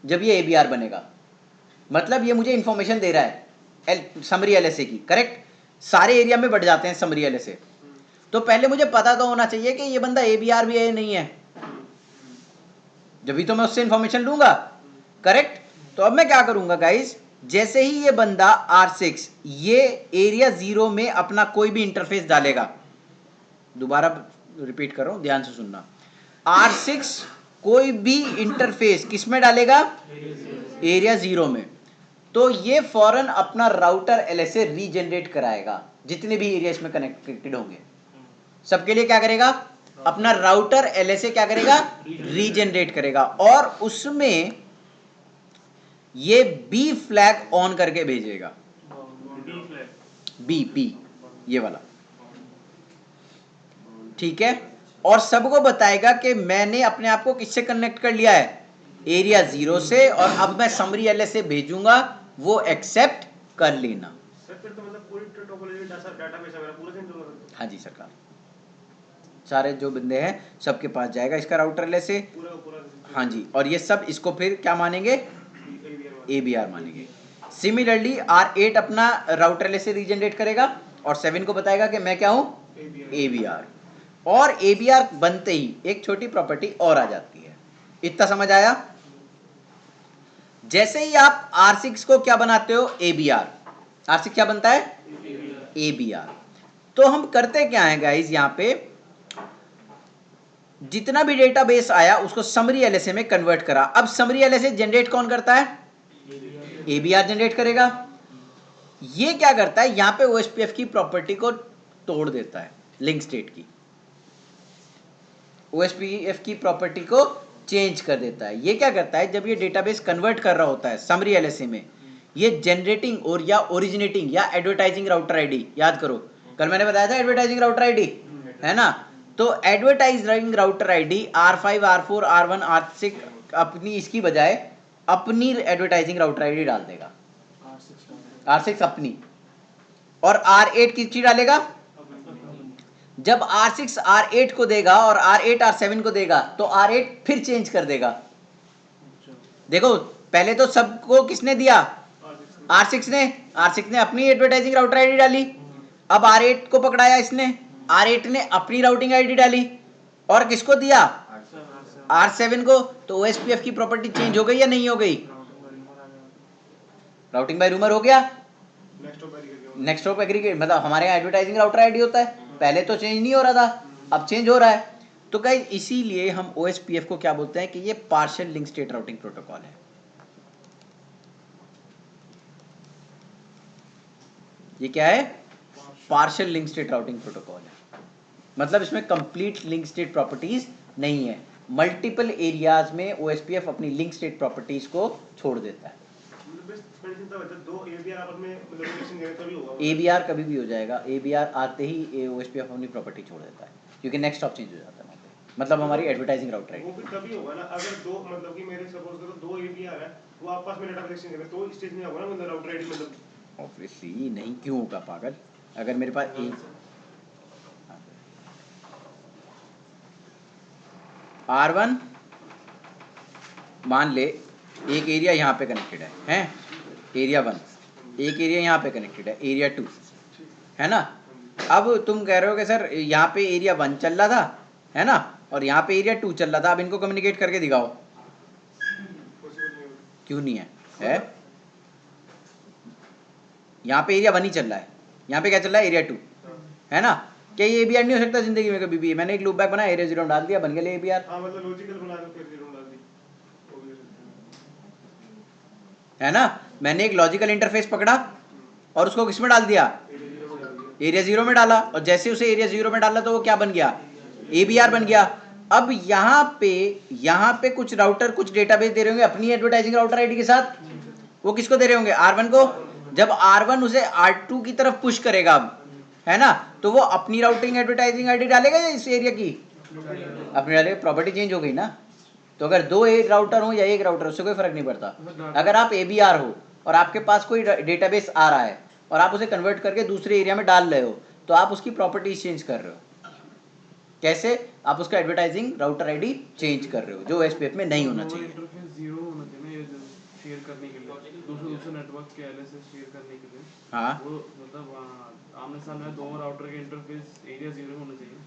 जब ये एबीआर बनेगा, मतलब ये मुझे इंफॉर्मेशन दे रहा है समरी एलएसए की, करेक्ट, सारे एरिया में बढ़ जाते हैं समरी एलएसए, तो पहले मुझे पता तो होना चाहिए कि ये बंदा एबीआर भी है नहीं है, जब भी तो मैं उससे इंफॉर्मेशन लूंगा, करेक्ट। तो अब मैं क्या करूंगा गाइस, जैसे ही ये बंदा R6 ये एरिया 0 में अपना कोई भी इंटरफेस डालेगा, दोबारा रिपीट कर रहा हूं ध्यान से सुनना, R6 कोई भी इंटरफेस किस में डालेगा, एरिया 0 में, तो ये फौरन अपना राउटर एलएसए रीजनरेट कराएगा, जितने भी एरिया इसमें कनेक्टेड होंगे सबके लिए क्या करेगा, अपना राउटर एलएसए क्या करेगा, रीजनरेट करेगा, और उसमें ये बी फ्लैग ऑन करके भेजेगा, बी ये वाला, ठीक है, और सबको बताएगा कि मैंने अपने आप को किससे कनेक्ट कर लिया है, एरिया 0 से, और अब मैं समरी एलएसए भेजूंगा, वो एक्सेप्ट कर लेना। सर फिर तो मतलब पूरी टोपोलॉजी डाटाबेस है मेरा पूरा सेंड होगा। हाँ जी सरकार, सारे जो बंदे हैं सबके पास जाएगा इसका राउटर एलएसए, पूरा हाँ जी, और ये सब इसको फिर क्या मानेंगे, एबीआर मानेंगे। सिमिलरली R8 अपना राउटर एलएसए रीजनरेट करेगा और 7 को बताएगा कि मैं क्या हूं, एबीआर, और एबीआर बनते ही एक छोटी प्रॉपर्टी और आ जाती है, इतना समझ आया। जैसे ही आप R6 को क्या बनाते हो, एबीआर, R6 क्या बनता है, एबीआर। तो हम करते क्या है गाइस, यहां पे जितना भी डेटाबेस आया उसको समरी एलएसए में कन्वर्ट करा, अब समरी एलएसए जनरेट कौन करता है, एबीआर जनरेट करेगा। ये क्या करता है, यहां पे ओएसपीएफ की प्रॉपर्टी को तोड़ देता है, लिंक स्टेट की, ओएसपीएफ की प्रॉपर्टी को चेंज कर देता है। ये क्या करता है, जब ये डेटाबेस कन्वर्ट कर रहा होता है समरी एलएसए में, ये जनरेटिंग और या ओरिजिनेटिंग या एडवर्टाइजिंग राउटर आईडी, याद करो कल मैंने बताया था एडवर्टाइजिंग राउटर आईडी, है ना, तो advertising router ID R5 R4 R1 R6 अपनी इसकी बजाय अपनी एडवर्टाइजिंग राउटर आईडी डाल देगा, R6 अपनी, और R8 किसकी डालेगा, जब R6 R8 को देगा और R8 R7 को देगा तो R8 फिर चेंज कर देगा। देखो पहले तो सबको किसने दिया, R6 ने अपनी एडवर्टाइजिंग राउटर आईडी डाली, अब R8 को पकड़ाया इसने, R8 ने अपनी राउटिंग आईडी डाली, और किसको दिया, R7 को, तो OSPF की प्रॉपर्टी चेंज हो गई या नहीं हो गई, राउटिंग बाय रूमर हो गया, नेक्स्ट ऑफ एग्रीगेट, मतलब हमारे यहाँ एडवर्टाइजिंग राउटर आईडी होता है, पहले तो चेंज नहीं हो रहा था, अब चेंज हो रहा है। तो गाइस इसीलिए हम OSPF को क्या बोलते हैं कि ये partial link state routing protocol है। ये क्या है, partial link state routing protocol है, मतलब इसमें कंप्लीट लिंक स्टेट प्रॉपर्टीज नहीं है, मल्टीपल एरियाज में OSPF अपनी लिंक स्टेट प्रॉपर्टीज को छोड़ देता है। एबीआर कभी भी हो जाएगा, एबीआर आते ही OSPF अपनी प्रॉपर्टी छोड़ देता है, क्योंकि नेक्स्ट ऑफ चेंज हो जाता है, मतलब हमारी एडवर्टाइजिंग राउटर है। वो भी कभी होगा ना, अगर दो मतलब कि मेरे सपोज करो दो एबीआर है, वो आपस में डेटा कलेक्शन करें तो स्टेज में होगा ना, मतलब राउटर आईडी मतलब ऑब्वियसली नहीं, क्यों होगा पागल, अगर मेरे पास एक R1 मान ले एक एरिया यहाँ पे कनेक्टेड है एरिया 1, एक एरिया यहाँ पे कनेक्टेड है एरिया 2, है ना। अब तुम कह रहे हो कि सर यहाँ पे एरिया 1 चल रहा था, है ना, और यहाँ पे एरिया 2 चल रहा था, अब इनको कम्युनिकेट करके दिखाओ, क्यों नहीं है, यहाँ पे एरिया 1 ही चल रहा है, यहाँ पे क्या चल रहा है, एरिया 2, है ना। क्या ये ABR नहीं हो सकता जिंदगी में कभी भी? मैंने एक लूप बैक बनाया, एरिया 0 डाल दिया, बन गया ABR। हाँ मतलब लॉजिकल बना दो फिर 0 डाल दी, वो भी हो सकता है ना। मैंने एक लॉजिकल इंटरफेस पकड़ा और उसको किसमें डाल दिया, है। एरिया 0 डाल दिया। एरिया 0 में डाला, और जैसे उसे एरिया 0 में डाला तो वो क्या बन गया, ABR बन गया। अब यहाँ पे कुछ राउटर कुछ डेटाबेस दे रहे होंगे अपनी एडवर्टाइजिंग राउटर आईडी के साथ, वो किसको दे रहे होंगे, R1 को। जब R1 उसे R2 की तरफ पुश करेगा अब, है ना, तो वो अपनी राउटिंग एडवर्टाइजिंग आईडी डालेगा या इस एरिया की, अपनी डालेगा। प्रॉपर्टी चेंज हो गई ना। तो अगर 2 एक राउटर हो या एक राउटर, उससे कोई फर्क नहीं पड़ता। अगर आप ABR हो और आपके पास कोई डेटाबेस आ रहा है और आप उसे कन्वर्ट करके दूसरे एरिया में डाल रहे हो, तो आप उसकी प्रॉपर्टीज चेंज कर रहे हो। कैसे? आप उसका एडवर्टाइजिंग राउटर आईडी चेंज कर रहे हो, जो SPF में नहीं होना चाहिए। इंटरफेस 0 होना चाहिए ना, ये जो शेयर करने के लिए दूसरे नेटवर्क के LSS शेयर करने के लिए। हाँ, वो मतलब आमने सामने दोनों राउटर के इंटरफेस एरिया 0 होना चाहिए।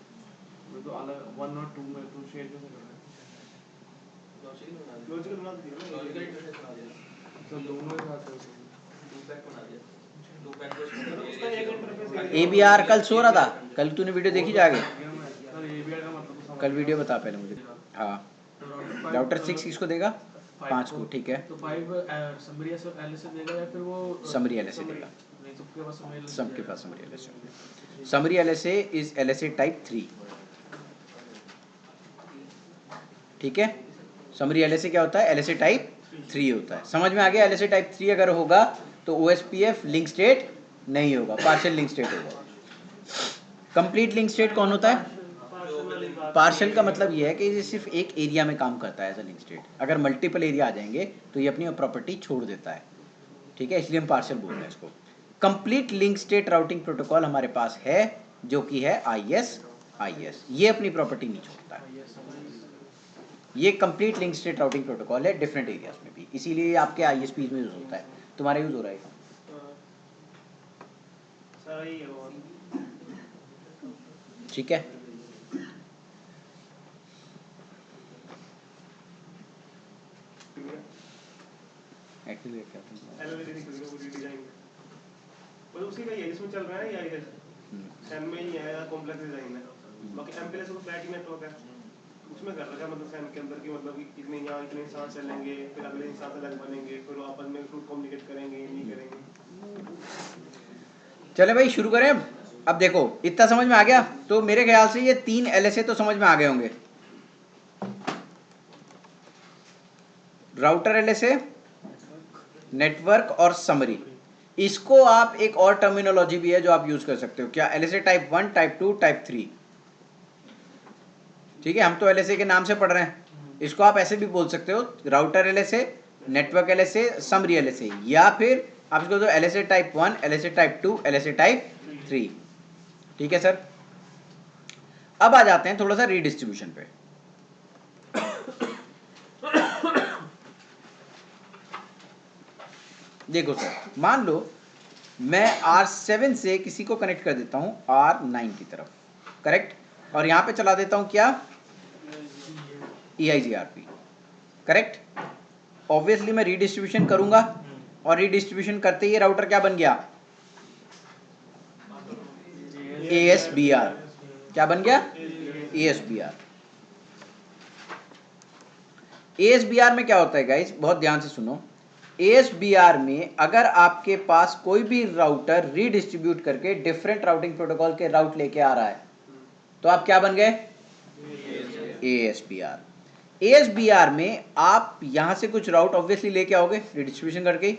वो तो अलग 1 और 2 में तो शेयर कैसे कर रहे हैं? लॉजिकल बना दिया ना, लॉजिकल इंटरफेस बना दिया, सब दोनों के साथ है। लूप बैक बना दिया, लूप बैक को उसका एक इंटरफेस ABR कल सो रहा था, कल तूने वीडियो देखी जाके, सर ABR का मतलब तो समझ कल वीडियो बता पहले मुझे। हाँ, राउटर 6 किसको देगा, 5 को, ठीक है। तो 5 समरी LSS देगा या फिर वो समरी LSA देगा, नहीं, सबके पास समरी LSS सबके पास summary LSA। Summary LSA is LSA type 3, ठीक है। समरी LSA क्या होता है, LSA टाइप 3 होता है। समझ में आ गया। LSA टाइप 3 अगर होगा तो OSPF लिंक स्टेट नहीं होगा, पार्शियल लिंक स्टेट होगा। कंप्लीट लिंक स्टेट कौन होता है, पार्शियल का मतलब ये है कि ये सिर्फ एक एरिया में काम करता है एज अ लिंक स्टेट। अगर मल्टीपल एरिया आ जाएंगे तो ये अपनी प्रॉपर्टी छोड़ देता है, ठीक है, इसलिए हम पार्शियल बोल रहे हैं इसको। Complete link state routing protocol हमारे पास है, जो कि है IS। ये अपनी प्रॉपर्टी नहीं छोड़ता है। ये complete link state routing protocol है डिफरेंट एरियाज में भी, इसीलिए आपके ISPs में यूज होता है। तुम्हारा यूज हो रहा है, सही है वो। ठीक है। एक्चुअली क्या था, एलएलडी नहीं करेगा वो डिजाइन, वो उसी का ही है जिसमें चल रहा है या ये सैन में ही है या कॉम्प्लेक्स डिजाइन है। बाकी एमपीएलएस तो फ्लैट ही नेटवर्क है, उसमें कर रखा है मतलब सैन के अंदर की मतलब कि कितने यहाँ इतने इंसान चलेंगे, फिर अगले इंसान से अलग बनेंगे, फिर वो आपस में ग्रुप कम्युनिकेट करेंगे, नहीं करेंगे। चले भाई शुरू करें। अब देखो इतना समझ में आ गया, तो मेरे ख्याल से ये 3 LSA तो समझ में आ गए होंगे। राउटर LSA, नेटवर्क और समरी। इसको आप एक और टर्मिनोलॉजी भी है जो आप यूज कर सकते हो, क्या, LSA टाइप 1, टाइप 2, टाइप 3, ठीक है। हम तो LSA के नाम से पढ़ रहे हैं, इसको आप ऐसे भी बोल सकते हो, router LSA, network LSA, summary LSA, या फिर आप इसको दो LSA type 1, LSA type 2, LSA type 3, ठीक है सर। अब आ जाते हैं थोड़ा सा रीडिस्ट्रीब्यूशन पे। देखो सर, मान लो मैं R7 से किसी को कनेक्ट कर देता हूं R9 की तरफ, करेक्ट, और यहां पे चला देता हूं क्या, EIGRP, करेक्ट। ऑब्वियसली मैं रीडिस्ट्रीब्यूशन करूंगा, और रीडिस्ट्रीब्यूशन करते ही राउटर क्या बन गया, ASBR। क्या बन गया, ASBR। ASBR में क्या होता है गाइस, बहुत ध्यान से सुनो। ASBR में अगर आपके पास कोई भी राउटर रीडिस्ट्रीब्यूट करके डिफरेंट राउटिंग प्रोटोकॉल के राउट लेके आ रहा है, तो आप क्या बन गए, ASBR। ASBR में आप यहां से कुछ राउट ऑब्वियसली लेके आओगे रीडिस्ट्रीब्यूशन करके,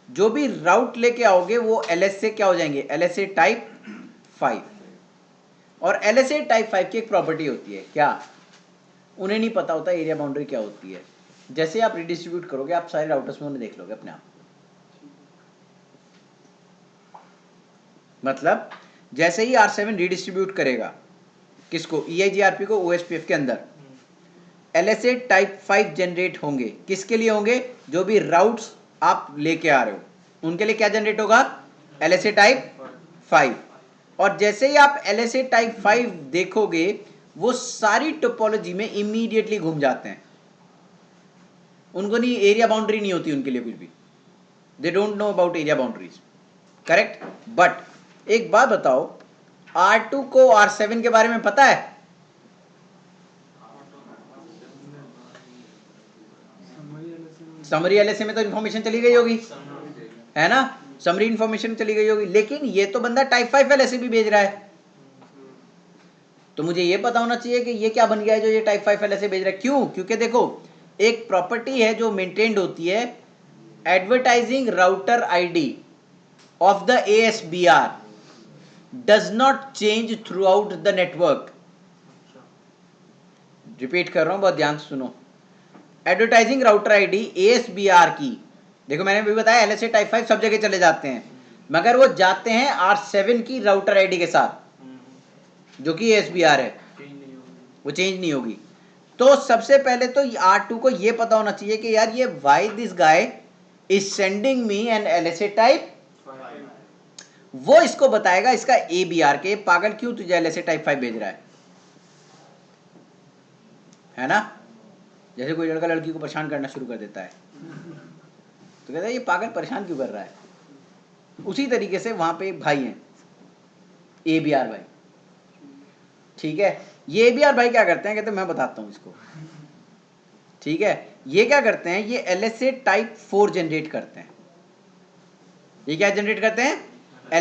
जो भी राउट लेके आओगे वो LSA क्या हो जाएंगे, LSA टाइप 5। और LSA टाइप 5 की एक प्रॉपर्टी होती है, क्या, उन्हें नहीं पता होता एरिया बाउंड्री क्या होती है। जैसे आप रीडिस्ट्रीब्यूट करोगे आप सारे राउटर्स में उन्हें देख लोगे अपने आप। मतलब जैसे ही R7 रीडिस्ट्रीब्यूट करेगा किसको, EIGRP को OSPF के अंदर, LSA टाइप 5 जनरेट होंगे। किसके लिए होंगे, जो भी राउट्स आप लेके आ रहे हो उनके लिए क्या जनरेट होगा, LSA टाइप 5। और जैसे ही आप LSA टाइप 5 देखोगे वो सारी टोपोलॉजी में इमीडिएटली घूम जाते हैं, उनको नहीं, एरिया बाउंड्री नहीं होती उनके लिए कुछ भी, they don't know about area boundaries, correct. But एक बात बताओ, R2 को R7 के बारे में पता है? समरी LSA में तो इंफॉर्मेशन चली गई होगी, है ना, समरी इंफॉर्मेशन चली गई होगी, लेकिन ये तो बंदा टाइप 5 LSA भी भेज रहा है, तो मुझे ये पता होना चाहिए कि ये क्या बन गया है जो ये टाइप 5 LSA भेज रहा है। क्यों? क्योंकि देखो एक प्रॉपर्टी है जो मेंटेन्ड होती है, advertising router ID of the ASBR does not change through out the network. Repeat कर रहा हूं, बहुत ध्यान से सुनो। एडवर्टाइजिंग राउटर आईडी ASBR की, देखो मैंने भी बताया LSA टाइप 5 सब जगह चले जाते हैं, मगर वो जाते हैं R7 की राउटर आईडी के साथ जो कि ASBR है, वो चेंज नहीं होगी। तो सबसे पहले तो R2 को ये पता होना चाहिए कि यार ये why this guy is sending me an LSA type, वो इसको बताएगा इसका ABR के पागल क्यों तुझे LSA टाइप 5 भेज रहा है ना। जैसे कोई लड़का लड़की को परेशान करना शुरू कर देता है तो कहता है ये पागल परेशान क्यों कर रहा है। उसी तरीके से वहां पे भाई हैं ABR भाई, ठीक है। ये ABR भाई क्या करते हैं, कहते हैं मैं बताता हूं इसको, ठीक है। ये क्या करते हैं, ये LSA टाइप 4 जनरेट करते हैं। ये क्या जनरेट करते हैं,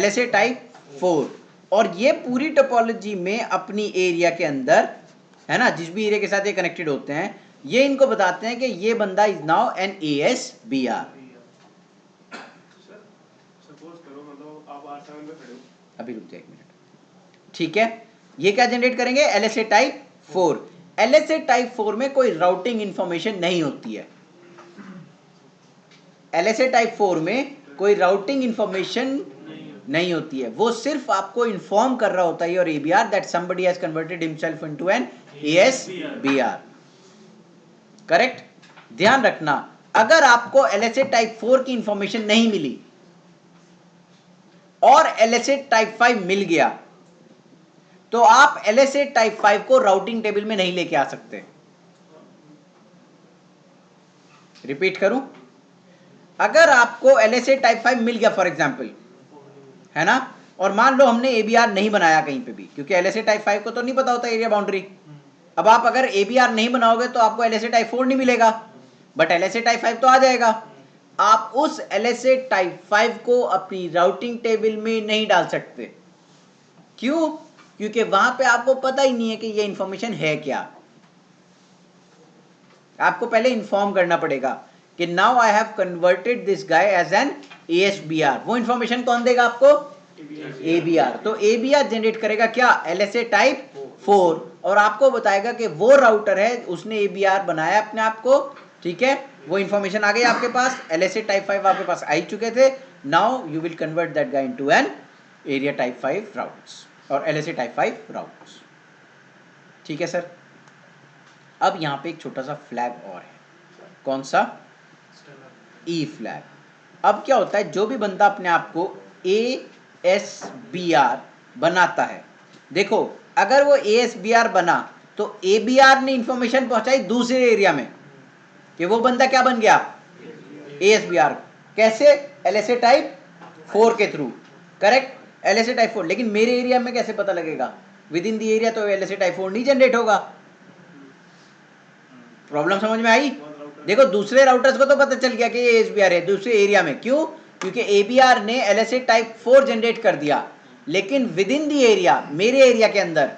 LSA टाइप 4, और ये पूरी टोपोलॉजी में अपनी एरिया के अंदर, है ना, जिस भी एरिया के साथ ये कनेक्टेड होते हैं, ये इनको बताते हैं कि ये बंदा is now an ASBR। Suppose करो मतलब आप R7 पे खड़े हो, अभी रुक जाए एक मिनट, ठीक है। ये क्या जनरेट करेंगे, LSA टाइप 4। LSA टाइप 4 में कोई राउटिंग इंफॉर्मेशन नहीं होती है। LSA टाइप 4 में कोई राउटिंग इंफॉर्मेशन नहीं होती है, वो सिर्फ आपको इन्फॉर्म कर रहा होता है और ABR that somebody has converted himself into an ASBR, correct. ध्यान रखना, अगर आपको LSA टाइप 4 की इंफॉर्मेशन नहीं मिली और LSA टाइप 5 मिल गया तो आप LSA टाइप 5 को राउटिंग टेबल में नहीं लेके आ सकते। रिपीट करूं, अगर आपको LSA टाइप 5 मिल गया फॉर एग्जांपल, है ना, और मान लो हमने ABR नहीं बनाया कहीं पे भी, क्योंकि LSA टाइप 5 को तो नहीं पता होता एरिया बाउंड्री। अब आप अगर ABR नहीं बनाओगे तो आपको LSA टाइप 4 नहीं मिलेगा, बट LSA टाइप 5 तो आ जाएगा। आप उस LSA टाइप 5 को अपनी राउटिंग टेबल में नहीं डाल सकते। क्यों? क्योंकि वहां पे आपको पता ही नहीं है कि ये इंफॉर्मेशन है क्या। आपको पहले इंफॉर्म करना पड़ेगा कि now I have converted this guy as an ASBR। वो इंफॉर्मेशन कौन देगा आपको, ABR। तो ABR जनरेट करेगा क्या, LSA टाइप 4, और आपको बताएगा कि वो राउटर है, उसने ABR बनाया अपने आप को, ठीक है। वो इंफॉर्मेशन आ गई आपके पास, LSA टाइप 5 आपके पास आ चुके थे। Now you will convert that guy into an area type 5 routes और LSA टाइप 5 राउट्स, ठीक है सर। अब यहां पे एक छोटा सा फ्लैग और है, कौन सा, E फ्लैग। अब क्या होता है, जो भी बंदा अपने आप को ASBR बनाता है, देखो अगर वो ASBR बना तो ABR ने इंफॉर्मेशन पहुंचाई दूसरे एरिया में कि वो बंदा क्या बन गया, ASBR। कैसे, LSA टाइप 4 के थ्रू, करेक्ट, LSA टाइप 4। लेकिन मेरे एरिया में कैसे पता लगेगा, विद इन द एरिया तो LSA टाइप 4 नहीं जनरेट होगा। प्रॉब्लम समझ में आई? देखो दूसरे राउटर्स को तो पता चल गया कि ये ASBR है दूसरे एरिया में, क्यों, क्योंकि ABR ने LSA टाइप 4 जनरेट कर दिया, लेकिन विद इन द एरिया, मेरे एरिया के अंदर,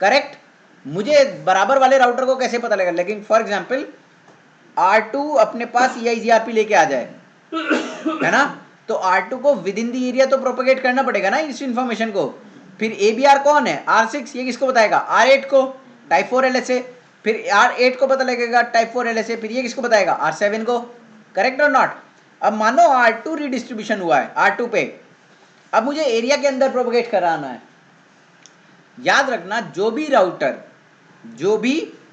करेक्ट, मुझे बराबर वाले राउटर को कैसे पता लगेगा। लेकिन फॉर एग्जांपल R2 अपने पास EIGRP लेके आ जाए, है ना, तो R2 को विद इन द एरिया तो प्रोपेगेट करना पड़ेगा ना इस इंफॉर्मेशन को। फिर ABR कौन है, R6, ये किसको बताएगा, R8 को, टाइप 4 LSA। फिर R8 को पता लगेगा टाइप 4 LSA, फिर ये किसको बताएगा, R7 को, करेक्ट और नॉट। अब मानो R2 रिडिस्ट्रीब्यूशन हुआ है R2 पे, अब मुझे एरिया के अंदर प्रोपेगेट कराना है। याद रखना, जो भी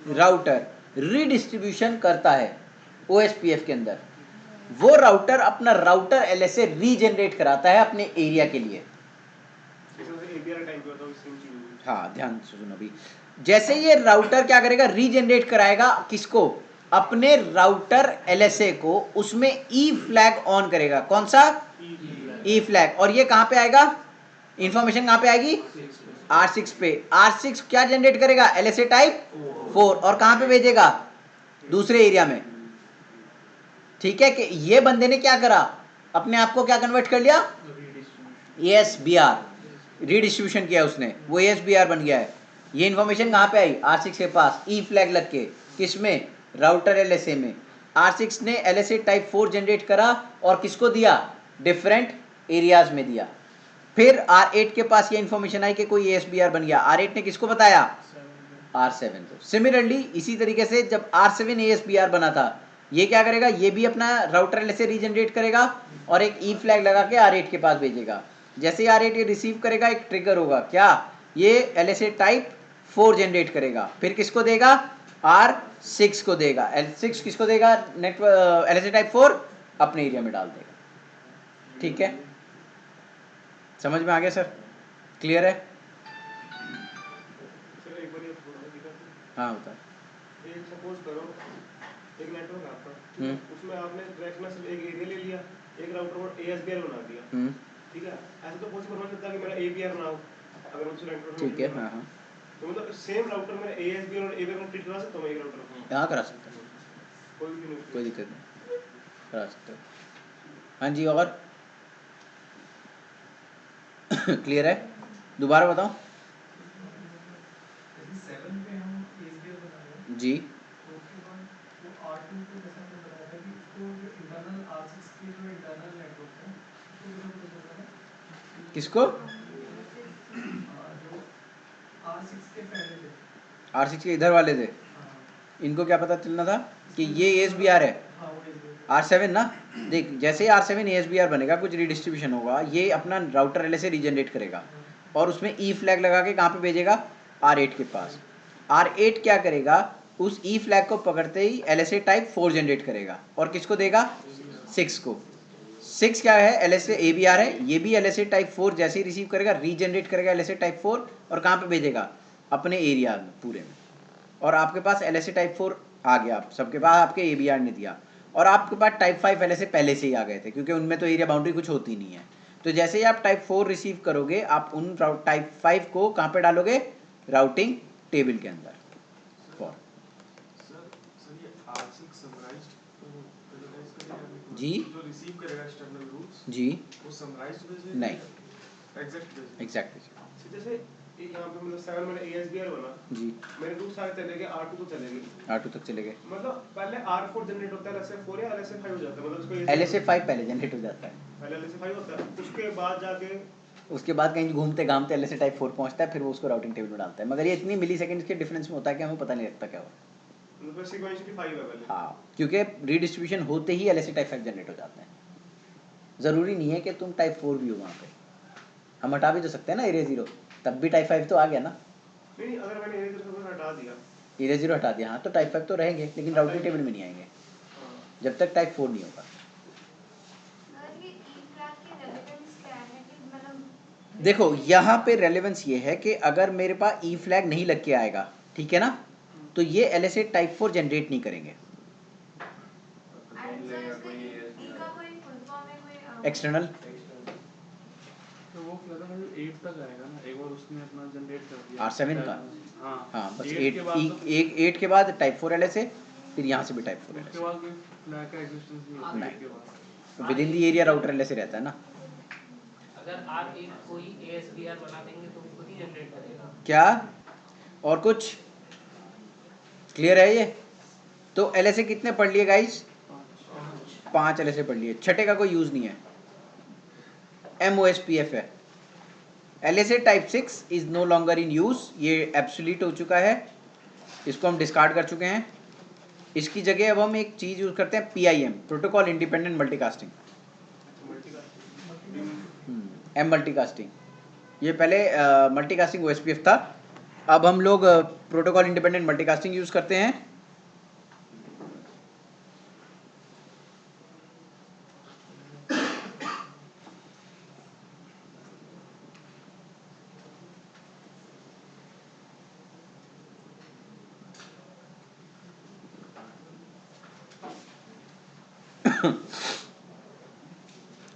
राउटर रीडिस्ट्रीब्यूशन करता है OSPF के अंदर, वो राउटर अपना राउटर LSA रीजनरेट कराता है अपने एरिया के लिए। हाँ ध्यान से सुनो अभी, जैसे ये राउटर क्या करेगा, रीजनरेट कराएगा किसको, अपने राउटर LSA को, उसमें E फ्लैग ऑन करेगा। कौन सा, ई फ्लैग, और ये कहाँ पे आएगा, इंफॉर्मेशन कहाँ पे आएगी, R6 पे। R6 क्या जनरेट करेगा, LSA टाइप 4, और कहाँ पे भेजेगा, दूसरे एरिया में। ठीक है, कि ये बंदे ने क्या करा, अपने आप को क्या कन्वर्ट कर लिया, ASBR, रीडिस्ट्रीब्यूशन किया उसने, वो ASBR बन गया है। ये इंफॉर्मेशन कहाँ पे आई, R6 के पास, ई फ्लैग लग के, किसमें, राउटर LSA में। R6 ने LSA टाइप 4 जनरेट करा और किसको दिया, डिफरेंट एरियाज में दिया। फिर R8 के पास ये इंफॉर्मेशन आई कि कोई ASBR बन गया, R8 ने किसको बताया, R7 को। सिमिलरली इसी तरीके से जब R7 ASBR बना था, ये क्या करेगा, ये भी अपना राउटर LSA रीजनरेट करेगा और एक ई फ्लैग लगा के R8 के पास भेजेगा। जैसे ही R8 ये रिसीव करेगा, एक ट्रिगर होगा, क्या, ये LSA टाइप 4 जनरेट करेगा, फिर किसको देगा, R6 को देगा। L6 किसको देगा, नेटवर्क LSA टाइप 4 अपने एरिया में डाल देगा। ठीक है, समझ में आ गया सर, क्लियर है। सर एक बार ये थोड़ा दिखा दो। हाँ बता। एक सपोज करो एक नेटवर्क है आपका, ठीक है, उसमें आपने ट्रैक में सिर्फ एक एरिया ले लिया, एक राउटर और ASBR बना दिया, ठीक है। ऐसा तो पॉसिबल हो सकता है कि मेरा ABR ना हो अगर उस नेटवर्क में। ठीक है, हाँ हाँ, तो मतलब सेम राउटर में ASBR और ABR में ट्रीट करा सकता हूं मैं एक राउटर को, यहाँ करा सकते हैं, कोई भी नहीं। कोई दिक्कत नहीं, करा सकते हो। हाँ जी, और क्लियर है, दोबारा बताओ। यदि 7 पे हम ASBL बना रहे हैं जी, तो उसके बाद वो R2 को जैसा आपने बताया था कि उसको जो इंटरनल R6 के जो इंटरनल नेटवर्क है उसको कैसे पता चलता है कि किसको, जो R6 के पहले थे। R6 के इधर वाले थे, हाँ इनको क्या पता चलना था कि ये ASBR है, हाँ वो ASBL। R7 ना। देख, जैसे ही R7 ASBR बनेगा, कुछ रीडिस्ट्रीब्यूशन होगा, ये अपना राउटर LSA रीजनरेट करेगा और उसमें ई फ्लैग लगा के कहाँ पे भेजेगा, R8 के पास। R8 क्या करेगा, उस ई फ्लैग को पकड़ते ही LSA टाइप 4 जनरेट करेगा और किसको देगा, 6 को। 6 क्या है, LSA ABR है, ये भी LSA टाइप 4 जैसे ही रिसीव करेगा, रीजनरेट करेगा LSA टाइप 4 और कहाँ पे भेजेगा, अपने एरिया में पूरे में। और आपके पास LSA टाइप 4 आ गया, आप सबके पास आपके ABR ने दिया, और आपके पास टाइप 5 LSA पहले से ही आ गए थे क्योंकि उनमें तो एरिया बाउंड्री कुछ होती नहीं है। तो जैसे ही आप टाइप 4 रिसीव करोगे, आप उन टाइप 5 को कहाँ पे डालोगे, राउटिंग टेबल के अंदर। फॉर सर ये R6 समराइज्ड कैटेगराइज करेगा जी, जो रिसीव करेगा एक्सटर्नल रूट्स जी, वो समराइज्ड भेजेगा नहीं, एग्जैक्ट भेजेगा। एग्जैक्टली, जैसे यहाँ पे मतलब 7 मेरा ASBR बना, जी, मेरे रूट सारे चले गए, R2 को चले गए, R2 तक चले गए। मतलब पहले R4 जनरेट होता है LSA 4 या LSA 5 हो जाता है, मतलब उसको LSA 5 पहले जनरेट हो जाता है, पहले LSA 5 होता है, उसके बाद जाके उसके बाद कहीं घूमते घामते LSA टाइप 4 पहुंचता है, फिर वो उसको राउटिंग टेबल में डालता है। मगर ये इतनी मिली सेकेंड्स के डिफरेंस में होता है कि हमें पता नहीं लगता क्या हुआ। मतलब सीक्वेंशियली 5 है पहले। हाँ, क्योंकि रीडिस्ट्रीब्यूशन होते ही LSA टाइप 5 जनरेट हो जाते हैं। ज़रूरी नहीं है कि तुम टाइप 4 भी हो वहाँ पे, हम हटा भी तो सकते हैं ना एरिया 0, तब भी टाइप 5 तो आ गया ना। नहीं, अगर मैंने एरिया 0 हटा दिया, एरिया 0 हटा दिया, हाँ, तो टाइप 5 तो रहेंगे लेकिन राउटिंग टेबल में नहीं आएंगे हाँ, जब तक टाइप 4 नहीं होगा। ये ई फ्लैग की रेलेवेंस क्या है कि मतलब देखो, यहाँ पे रेलेवेंस ये है कि अगर मेरे पास ई फ्लैग नहीं लग के आएगा, ठीक है ना, तो ये LSA टाइप 4 जनरेट नहीं करेंगे। एक्सटर्नल, तो वो क्या था, जो 8 तक आएगा ना, एक बार उसने अपना जनरेट कर दिया R7 का, हाँ हाँ, बस 8 के बाद तो 8 के बाद टाइप 4 LSA, फिर यहाँ से भी टाइप 4 उसके LSA, बाद कोई फ्लैग का एग्जिस्टेंस नहीं होता नहीं। 8 के बाद। With in the area router LSA रहता है ना। अगर R1 कोई ASBR बना देंगे तो खुद ही जनरेट करेगा। क्या, और कुछ क्लियर है ये? तो LSA कितने पढ़ लिए गाइस, 5 LSA पढ़ लिए, छठे का कोई यूज नहीं है, MOSPF है। LSA type 6 is no longer in use, ये एब्सोल्यूट हो चुका है, इसको हम डिस्कार्ड कर चुके हैं। इसकी जगह अब हम एक चीज यूज करते हैं, PIM, protocol independent multicasting, M multicasting. ये पहले मल्टीकास्टिंग OSPF था, अब हम लोग प्रोटोकॉल इंडिपेंडेंट मल्टीकास्टिंग यूज करते हैं।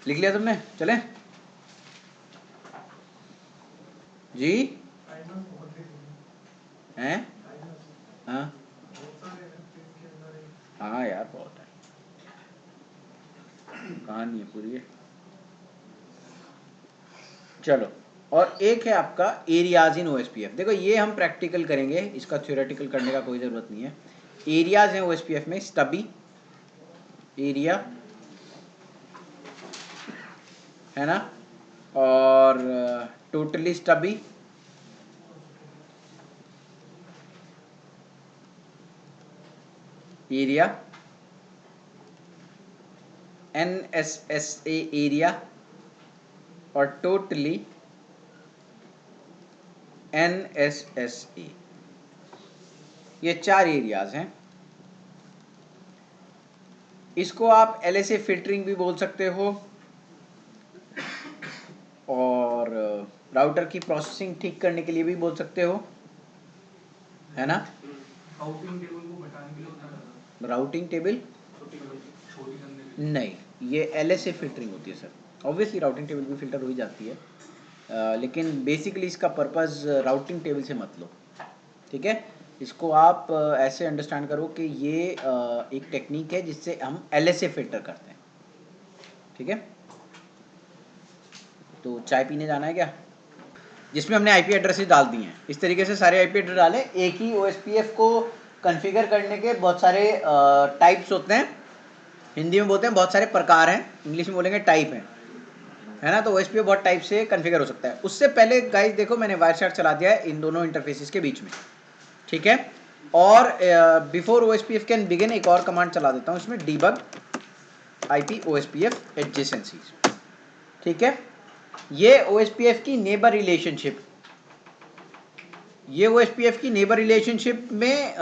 लिख लिया तुमने, चलें? जी टाइमर्स बहुत देते हैं? टाइमर्स हाँ बहुत सारे हैं इसके अंदर एक हाँ यार बहुत है, कहानी है पूरी है। चलो, और एक है आपका एरियाज इन ओएसपीएफ। देखो ये हम प्रैक्टिकल करेंगे, इसका थ्योरेटिकल करने का कोई ज़रूरत नहीं है। एरियाज हैं ओएसपीएफ में, स्टबी एरिया है ना, और टोटली स्टबी, एरिया, NSSA एरिया, और टोटली NSSA। ये 4 एरियाज हैं। इसको आप LSA फिल्टरिंग भी बोल सकते हो, और राउटर की प्रोसेसिंग ठीक करने के लिए भी बोल सकते हो, है ना। राउटिंग टेबल को घटाने के लिए होता है राउटिंग टेबल छोटी करने के लिए। नहीं, ये LSA फिल्टरिंग होती है सर। ऑब्वियसली राउटिंग टेबल भी फिल्टर हो ही जाती है, लेकिन बेसिकली इसका पर्पस राउटिंग टेबल से मत लो, ठीक है। इसको आप ऐसे अंडरस्टैंड करो कि ये एक टेक्निक है जिससे हम LSA फिल्टर करते हैं, ठीक है। तो चाय पीने जाना है क्या, जिसमें हमने IP एड्रेसेस डाल दिए हैं। इस तरीके से सारे IP एड्रेस डाले। एक ही OSPF को कॉन्फ़िगर करने के बहुत सारे टाइप्स होते हैं, हिंदी में बोलते हैं बहुत सारे प्रकार हैं, इंग्लिश में बोलेंगे टाइप हैं, है ना। तो OSPF बहुत टाइप से कॉन्फ़िगर हो सकता है। उससे पहले गाइस देखो मैंने वायर चार्ट चला दिया है इन दोनों इंटरफेसेस के बीच में, ठीक है। और बिफोर OSPF कैन बिगिन एक और कमांड चला देता हूँ इसमें, डीबग IP OSPF एडजेसेंसीज, ठीक है। ये OSPF की नेबर रिलेशनशिप, ये OSPF की नेबर रिलेशनशिप में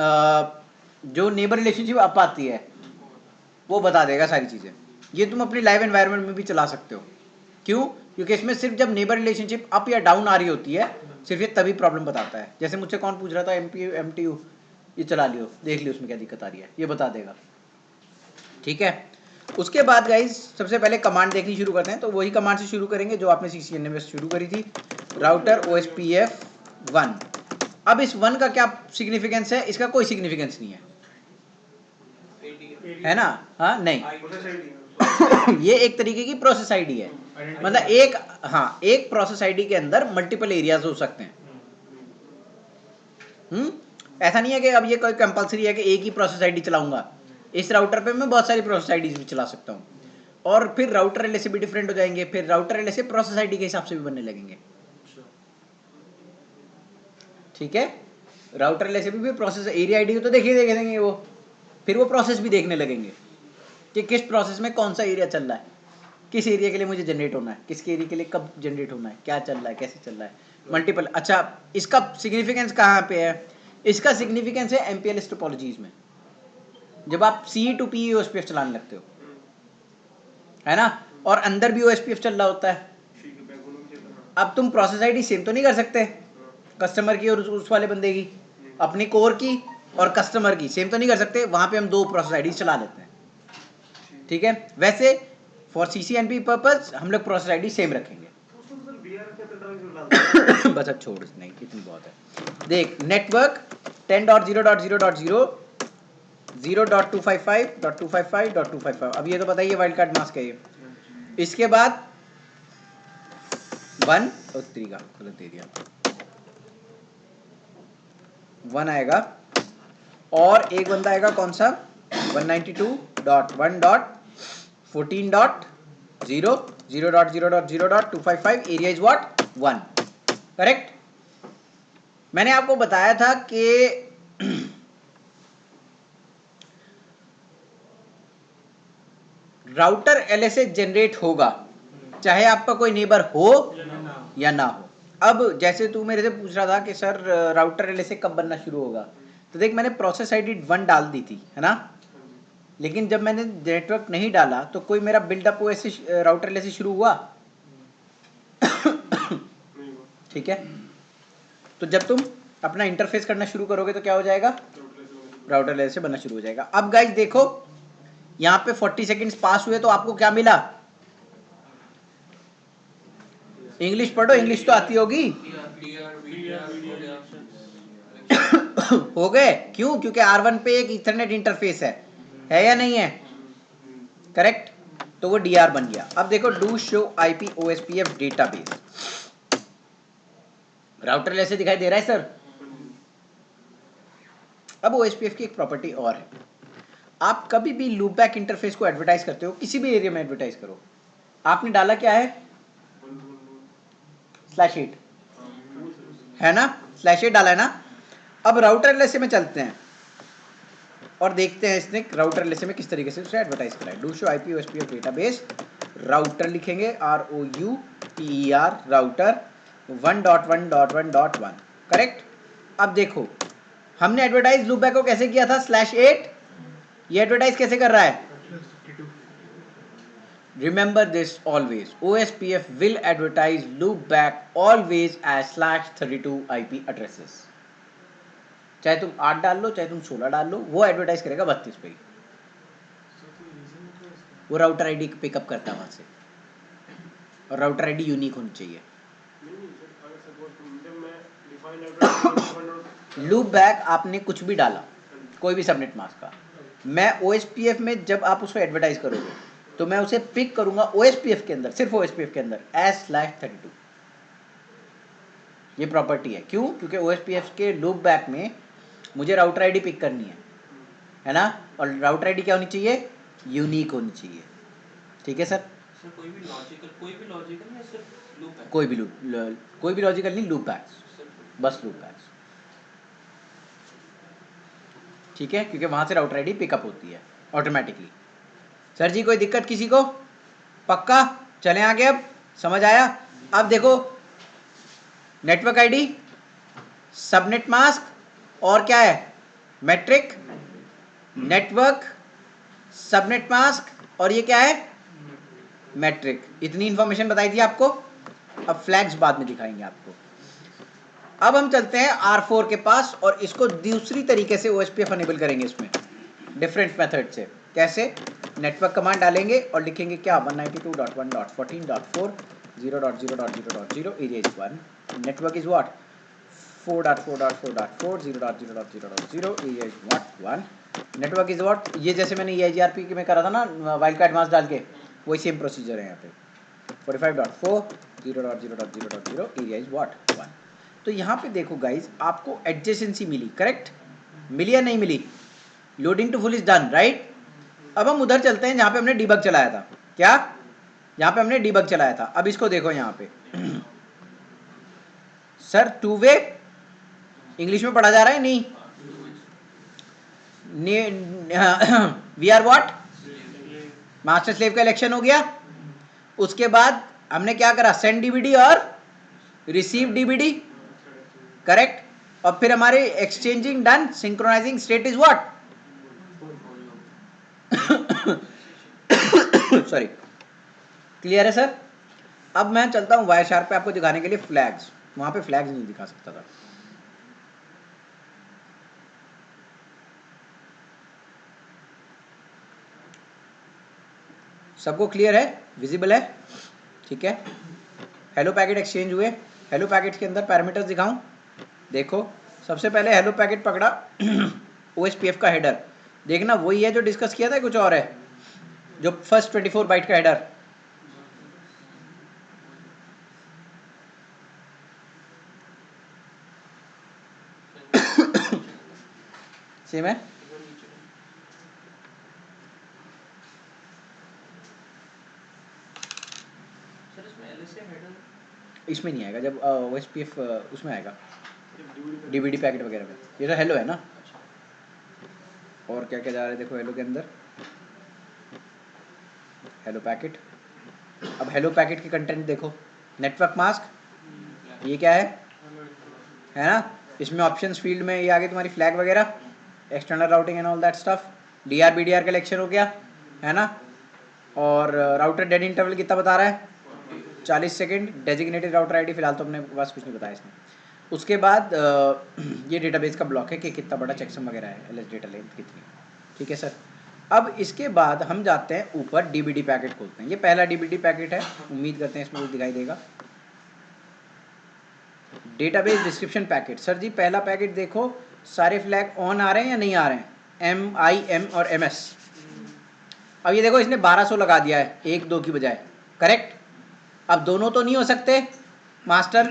जो नेबर रिलेशनशिप अप आती है वो बता देगा सारी चीज़ें। ये तुम अपनी लाइव एनवायरनमेंट में भी चला सकते हो। क्यों? क्योंकि इसमें सिर्फ जब नेबर रिलेशनशिप अप या डाउन आ रही होती है सिर्फ ये तभी प्रॉब्लम बताता है। जैसे मुझसे कौन पूछ रहा था MTU ये चला लियो, देख लियो उसमें क्या दिक्कत आ रही है, ये बता देगा, ठीक है। उसके बाद गाइस सबसे पहले कमांड देखनी शुरू करते हैं, तो वही कमांड से शुरू करेंगे जो आपने CCNA में शुरू करी थी, राउटर OSPF 1। अब इस 1 का क्या सिग्निफिकेंस है? इसका कोई सिग्निफिकेंस नहीं है ना। हाँ नहीं ये एक तरीके की प्रोसेस आईडी है, मतलब एक, हाँ एक प्रोसेस आईडी के अंदर मल्टीपल एरियाज हो सकते हैं। ऐसा नहीं है कि अब ये कोई कंपलसरी है कि एक ही प्रोसेस आईडी चलाऊंगा। इस राउटर पे मैं बहुत सारी प्रोसेस आईडीज भी चला सकता हूँ, और फिर राउटर LSA भी डिफरेंट हो जाएंगे, फिर राउटर LSA प्रोसेस आईडी के हिसाब से भी बनने लगेंगे, ठीक है। राउटर LSA भी प्रोसेस एरिया आईडी तो देखिए देखेंगे वो, फिर वो प्रोसेस भी देखने लगेंगे कि किस प्रोसेस में कौन सा एरिया चल रहा है, किस एरिया के लिए मुझे जनरेट होना है, किसके एरिया के लिए कब जनरेट होना है, क्या चल रहा है, कैसे चल रहा है, मल्टीपल। अच्छा इसका सिग्निफिकेंस कहाँ पे है? इसका सिग्निफिकेंस है MPLS टोपोलॉजीज में, जब आप CE to PE OSPF चलाने लगते हो, है ना, और अंदर भी OSPF चल रहा होता है। अब तुम प्रोसेस आईडी सेम तो नहीं कर सकते, कस्टमर की और उस वाले बंदे की, अपनी कोर की और कस्टमर की सेम तो नहीं कर सकते। वहां पे हम 2 प्रोसेस आईडी चला लेते हैं, ठीक है। वैसे फॉर CCNP पर्पस हम लोग प्रोसेस आईडी सेम रखेंगे। बस अब छोड़, नहीं इतनी बहुत है। देख नेटवर्क 10.0.0.0 0.255.255.255। अब ये तो बताइए वाइल्ड कार्ड मास्क है ये। इसके बाद 1 और 3 का गलत दे दिया, 1 आएगा, और एक बंदा आएगा कौन सा 192.1.14.0 0.0.0.255। Area is what 1, correct. मैंने आपको बताया था कि राउटर LSA जनरेट होगा चाहे आपका कोई नेबर हो या ना हो। अब जैसे तू मेरे से पूछ रहा था कि सर राउटर LSA कब बनना शुरू होगा, तो देख मैंने प्रोसेस आईडी 1 डाल दी थी, है ना, लेकिन जब मैंने नेटवर्क नहीं डाला तो कोई मेरा बिल्डअप OS राउटर LSA शुरू हुआ ठीक है। तो जब तुम अपना इंटरफेस करना शुरू करोगे तो क्या हो जाएगा, राउटर LSA बनना शुरू हो जाएगा। अब गाइस देखो यहाँ पे 40 सेकंड्स पास हुए तो आपको क्या मिला, इंग्लिश पढ़ो, इंग्लिश तो आती होगी, हो गए, क्यों? क्योंकि R1 पे एक ईथरनेट इंटरफेस है या नहीं है? करेक्ट, तो वो DR बन गया। अब देखो do show IP OSPF database, router ऐसे दिखाई दे रहा है सर। अब OSPF की एक प्रॉपर्टी और है, आप कभी भी लूपबैक इंटरफेस को एडवर्टाइज करते हो, किसी भी एरिया में एडवर्टाइज करो, आपने डाला क्या है? /8 है ना, /8 डाला है ना। अब राउटर LSA में चलते हैं और देखते हैं इसने राउटर LSA में किस तरीके से उसे एडवर्टाइज करा है। Do show IP OSPF database, router लिखेंगे ROUTER, राउटर 1.1.1.1, करेक्ट। अब देखो हमने एडवर्टाइज लूपबैक को कैसे किया था? /8। ये एडवर्टाइज कैसे कर रहा है? Remember this always. OSPF will advertise loopback always as /32 IP addresses. चाहे तुम 8 डाल लो, चाहे तुम 16 डाल लो, वो एडवर्टाइज करेगा 32 पे ही। वो राउटर आईडी पिकअप करता है वहां से, और राउटर आईडी यूनिक होनी चाहिए। लूपबैक आपने कुछ भी डाला, कोई भी सबनेट मास्क का, मैं OSPF में जब आप उसको एडवर्टाइज करोगे तो मैं उसे पिक करूंगा OSPF के अंदर, सिर्फ OSPF के अंदर as /32। ये प्रॉपर्टी है, क्यों? क्योंकि OSPF के लूपबैक में मुझे राउटर आईडी पिक करनी है ना, और राउटर आईडी क्या होनी चाहिए? यूनिक होनी चाहिए। ठीक है सर? कोई भी लॉजिकल या सिर्फ लूपबैक? कोई भी लॉजिकल नहीं, लूपबैक, बस लूपबैक। ठीक है, क्योंकि वहां से राउटर आईडी पिकअप होती है ऑटोमेटिकली। सर जी कोई दिक्कत किसी को? पक्का? चलें आगे, अब समझ आया? अब देखो नेटवर्क आईडी, सबनेट मास्क और क्या है? मैट्रिक, नेटवर्क, सबनेट मास्क और ये क्या है? मैट्रिक। इतनी इंफॉर्मेशन बताई थी आपको। अब फ्लैग्स बाद में दिखाएंगे आपको। अब हम चलते हैं R4 के पास और इसको दूसरी तरीके से OSPF अनेबल करेंगे इसमें, डिफरेंट मेथड से। कैसे? नेटवर्क कमांड डालेंगे और लिखेंगे क्या? 192.1.14.4 0.0.0.0 area is 1, network is what? 4.4.4.4 0.0.0.0 area is what? 1। Network is what? ये जैसे मैंने EIGRP में करा था ना वाइल्ड कार्ड मास्क डाल के, वही सेम प्रोसीजर है यहाँ पे। 45.4 0.0.0.0 एरिया इज व्हाट? 1। तो यहाँ पे देखो गाइज, आपको एडजेसेंसी मिली, करेक्ट? मिली या नहीं मिली? Loading to full is done, right? अब हम उधर चलते हैं जहाँ पे हमने डीबग चलाया था। क्या? यहाँ पे हमने डीबग चलाया था। अब इसको देखो यहाँ पे सर 2 वे इंग्लिश में पढ़ा जा रहा है? नहीं, we are what? Master slave का इलेक्शन हो गया। उसके बाद हमने क्या करा? सेंड डीबीडी और रिसीव डीबीडी, करेक्ट? और फिर हमारे exchanging done, synchronising state is what? Sorry, clear है सर? अब मैं चलता हूं वायरशार्क पे आपको दिखाने के लिए फ्लैग्स। वहां पे फ्लैग्स नहीं दिखा सकता था। सबको क्लियर है? विजिबल है? ठीक है। हेलो पैकेट एक्सचेंज हुए। हेलो पैकेट के अंदर पैरामीटर्स दिखाऊं? देखो सबसे पहले हेलो पैकेट पकड़ा OSPF का हेडर, देखना वही है जो डिस्कस किया था, कुछ और है? जो फर्स्ट 24 बाइट का हेडर, सेम है? इसमें नहीं आएगा, जब OSPF उसमें आएगा डीबीडी पैकेट वगैरह में। ये तो हेलो है ना। और क्या क्या जा रहा है देखो हेलो के अंदर, हेलो पैकेट। अब हेलो पैकेट की कंटेंट देखो, नेटवर्क मास्क, ये क्या है ना? इसमें ऑप्शंस फील्ड में ये आगे तुम्हारी फ्लैग वगैरह, external routing and all that stuff. DR/BDR collection हो गया है ना। और राउटर डेड इंटरवल कितना बता रहा है? 40 सेकेंड। डेजिग्नेटेड राउटर आईडी फिलहाल तो अपने पास कुछ नहीं बताया इसने। उसके बाद ये डेटाबेस का ब्लॉक है कि कितना बड़ा चेकसम वगैरह है, LS डेटा लेंथ कितनी। ठीक है सर। अब इसके बाद हम जाते हैं ऊपर, डीबीडी पैकेट खोलते हैं। ये पहला डीबीडी पैकेट है, उम्मीद करते हैं इसमें कुछ दिखाई देगा। Database description packet. सर जी पहला पैकेट देखो सारे फ्लैग ऑन आ रहे हैं या नहीं आ रहे हैं, MIM और MS। अब ये देखो इसने 1200 लगा दिया है 1 2 की बजाय, करेक्ट। अब दोनों तो नहीं हो सकते मास्टर,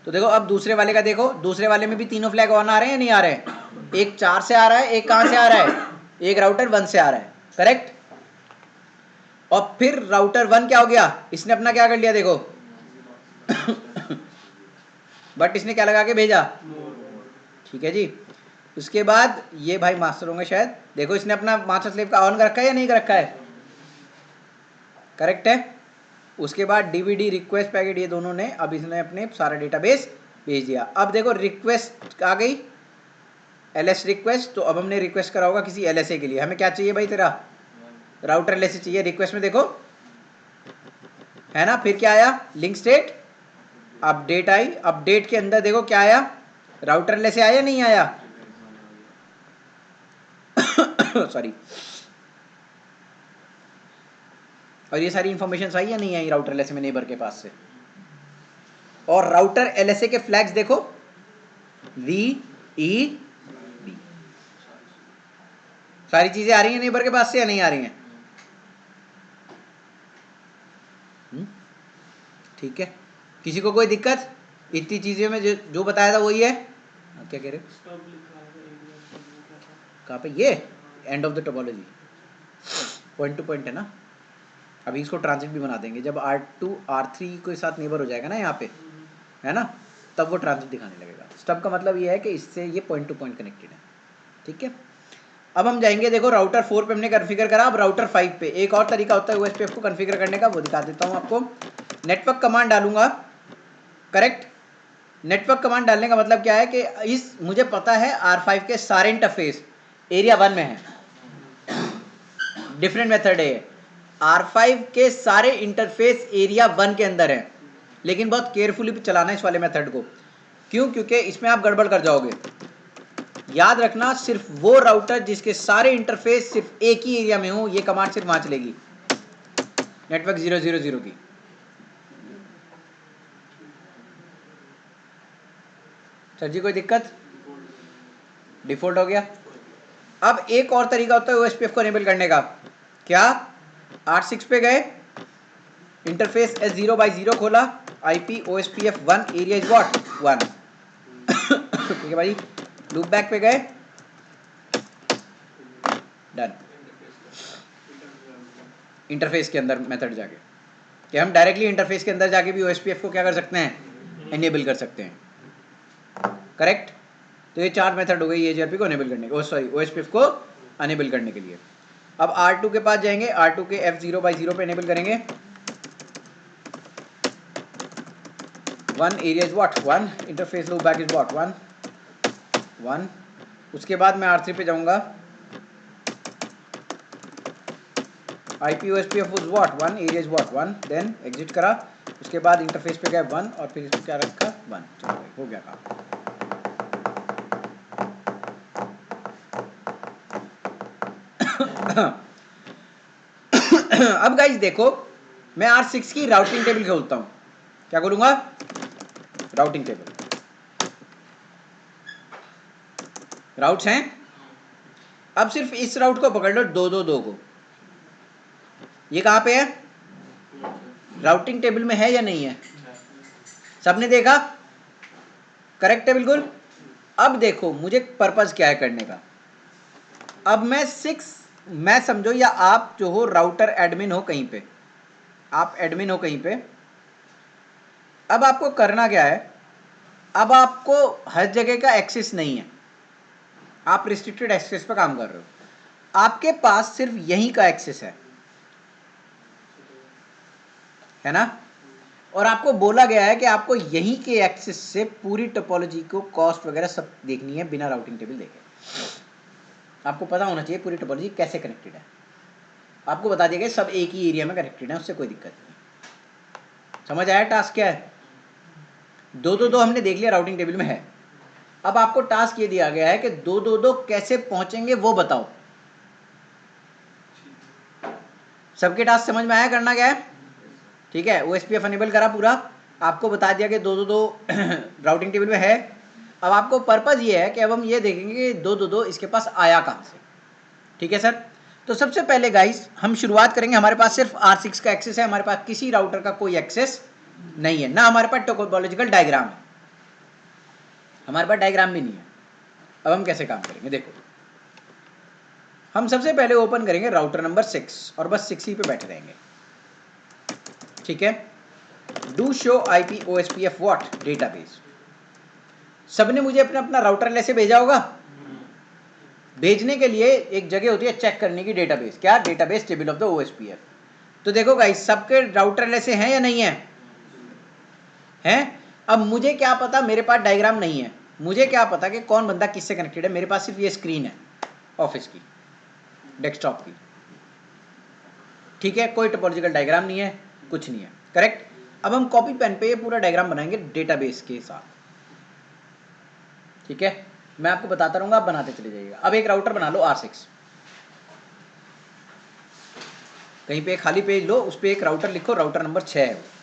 तो देखो अब दूसरे वाले का देखो, दूसरे वाले में भी तीनों फ्लैग ऑन आ रहे हैं या नहीं आ रहे हैं। एक 4 से आ रहा है, एक कहाँ से आ रहा है, एक राउटर 1 से आ रहा है, करेक्ट। और फिर राउटर 1 क्या हो गया, इसने अपना क्या कर लिया देखो बट इसने क्या लगा के भेजा, ठीक है जी। उसके बाद ये भाई मास्टर होंगे शायद, देखो इसने अपना मास्टर स्लेव का ऑन कर रखा है या नहीं कर रखा है, करेक्ट है। उसके बाद DVD रिक्वेस्ट पैकेट, ये दोनों ने अब इसने अपने सारा डेटाबेस भेज दिया। अब देखो रिक्वेस्ट आ गई LS रिक्वेस्ट, तो अब हमने रिक्वेस्ट करा होगा किसी LSA के लिए, हमें क्या चाहिए भाई तेरा राउटर LSA चाहिए, रिक्वेस्ट में देखो है ना। फिर क्या आया, लिंक स्टेट अपडेट आई, अपडेट के अंदर देखो क्या आया, राउटर LSA आया नहीं आया सॉरी। और ये सारी इंफॉर्मेशन आई या नहीं आई राउटर LSA में नेबर के पास से। और राउटर LSA के फ्लैग्स देखो VEB, सारी चीजें आ रही हैं नेबर के पास से या नहीं आ रही हैं, ठीक है। किसी को कोई दिक्कत, इतनी चीजें में जो बताया था वही है। क्या कह रहे, कहाँ पे, ये end of the topology point to point है ना। अभी इसको ट्रांजिट भी बना देंगे, जब R2 R3 के साथ नेबर हो जाएगा ना यहाँ पे, है ना, तब वो ट्रांजिट दिखाने लगेगा। स्टब का मतलब ये है कि इससे ये पॉइंट टू पॉइंट कनेक्टेड है, ठीक है। अब हम जाएंगे, देखो राउटर 4 पे हमने कॉन्फ़िगर करा, अब राउटर 5 पे एक और तरीका होता है OSPF को कॉन्फ़िगर करने का, वो दिखा देता हूँ आपको। नेटवर्क कमांड डालूंगा, करेक्ट। नेटवर्क कमांड डालने का मतलब क्या है कि इस मुझे पता है R5 के सारे इंटरफेस एरिया 1 में है, डिफरेंट मेथड है। R5 के सारे इंटरफेस एरिया 1 के अंदर है, लेकिन बहुत केयरफुली चलाना इस वाले मेथड को। क्यों, क्योंकि इसमें आप गड़बड़ कर जाओगे। याद रखना सिर्फ वो राउटर जिसके सारे इंटरफेस सिर्फ एक ही एरिया में हो, ये कमांड सिर्फ वहां चलेगी, नेटवर्क 000 की। सर जी कोई दिक्कत, डिफॉल्ट हो गया। अब एक और तरीका होता है OSPF को एनेबल करने का, क्या, 8.6 पे गए, इंटरफेस S0/0 खोला, IP OSPF 1 area is what 1 ठीक है भाई। लूप बैक पे गए, डन। इंटरफेस के अंदर मेथड जाके, कि हम डायरेक्टली इंटरफेस के अंदर जाके भी OSPF को क्या कर सकते हैं, एनेबल कर सकते हैं, करेक्ट। तो ये 4 मेथड हो गई AGRP को एनेबल करने के, सॉरी OSPF को अनेबल करने के लिए। अब R2 के पास जाएंगे, R2 के F0/0 पे एनेबल करेंगे, 1 area is what 1, interface loop back is what 1। उसके बाद मैं R3 पे जाऊंगा, IP OSPF was what 1, area is what 1, then exit करा। उसके बाद इंटरफेस पे गए 1 और फिर इसको क्या रखा 1, चलो भाई हो गया काम। अब गाइस देखो, मैं R6 की राउटिंग टेबल खोलता हूं, क्या खोलूंगा, राउटिंग टेबल। राउट्स हैं, अब सिर्फ इस राउट को पकड़ लो 222 को, ये कहां पे है, राउटिंग टेबल में है या नहीं है, सबने देखा, करेक्ट है बिल्कुल। अब देखो मुझे पर्पस क्या है करने का। अब मैं समझो या आप जो हो राउटर एडमिन हो कहीं पे, आप एडमिन हो कहीं पे। अब आपको करना क्या है, अब आपको हर जगह का एक्सेस नहीं है, आप रिस्ट्रिक्टेड एक्सेस पे काम कर रहे हो, आपके पास सिर्फ यहीं का एक्सेस है ना। और आपको बोला गया है कि आपको यहीं के एक्सेस से पूरी टोपोलॉजी को कॉस्ट वगैरह सब देखनी है बिना राउटिंग टेबल देखे। आपको पता होना चाहिए पूरी टोपोलॉजी कैसे कनेक्टेड है, आपको बता दिया गया सब एक ही एरिया में कनेक्टेड है, उससे कोई दिक्कत नहीं। समझ आया टास्क क्या है, 222 हमने देख लिया राउटिंग टेबल में है। अब आपको टास्क ये दिया गया है कि 222 कैसे पहुंचेंगे वो बताओ। सबके टास्क समझ में आया, करना क्या है, ठीक है। OSPF अनेबल करा पूरा, आपको बता दिया कि 2 2 2 राउटिंग टेबल में है। अब आपको पर्पज़ ये है कि अब हम ये देखेंगे कि 2 2 2 इसके पास आया कहाँ से। ठीक है सर। तो सबसे पहले गाइस हम शुरुआत करेंगे, हमारे पास सिर्फ R6 का एक्सेस है, हमारे पास किसी राउटर का कोई एक्सेस नहीं है, ना हमारे पास टोपोलॉजिकल डायग्राम है, हमारे पास डायग्राम भी नहीं है। अब हम कैसे काम करेंगे, देखो हम सबसे पहले ओपन करेंगे राउटर नंबर 6 और बस 6 ही पे बैठे रहेंगे। ठीक है, do show IP OSPF what database. सबने मुझे अपना अपना राउटर LSA भेजा होगा। भेजने के लिए एक जगह होती है चेक करने की, डेटाबेस, क्या, database table of the OSPF। तो देखो गाइस सबके राउटर LSA हैं या नहीं है, हैं। अब मुझे क्या पता, मेरे पास डायग्राम नहीं है, मुझे क्या पता कि कौन बंदा किससे कनेक्टेड है। मेरे पास सिर्फ ये स्क्रीन है ऑफिस की, डेस्कटॉप की। ठीक है, कोई टोपोलॉजिकल डायग्राम नहीं है, कुछ नहीं है, करेक्ट। अब हम कॉपी पेन पे ये पूरा डायग्राम बनाएंगे डेटाबेस के साथ। ठीक है, मैं आपको बताता रहूंगा, आप बनाते चले जाइएगा। अब एक राउटर बना लो R6, कहीं पे खाली पेज लो, उस पे एक राउटर लिखो, राउटर नंबर 6 है।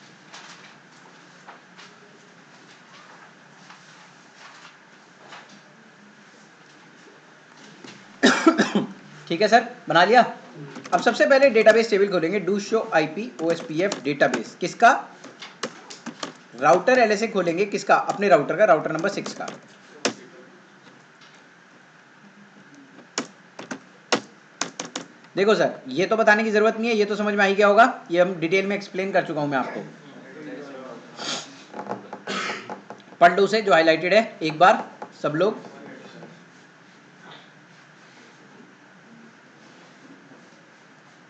ठीक है सर, बना लिया। अब सबसे पहले डेटाबेस टेबल खोलेंगे, do show IP OSPF database, किसका, राउटर LSA खोलेंगे, किसका, अपने राउटर का, राउटर नंबर 6 का। देखो सर, ये तो बताने की जरूरत नहीं है, ये तो समझ में आ ही गया होगा, ये हम डिटेल में एक्सप्लेन कर चुका हूं मैं आपको। पढ़ लो उसे जो हाईलाइटेड है एक बार सब लोग।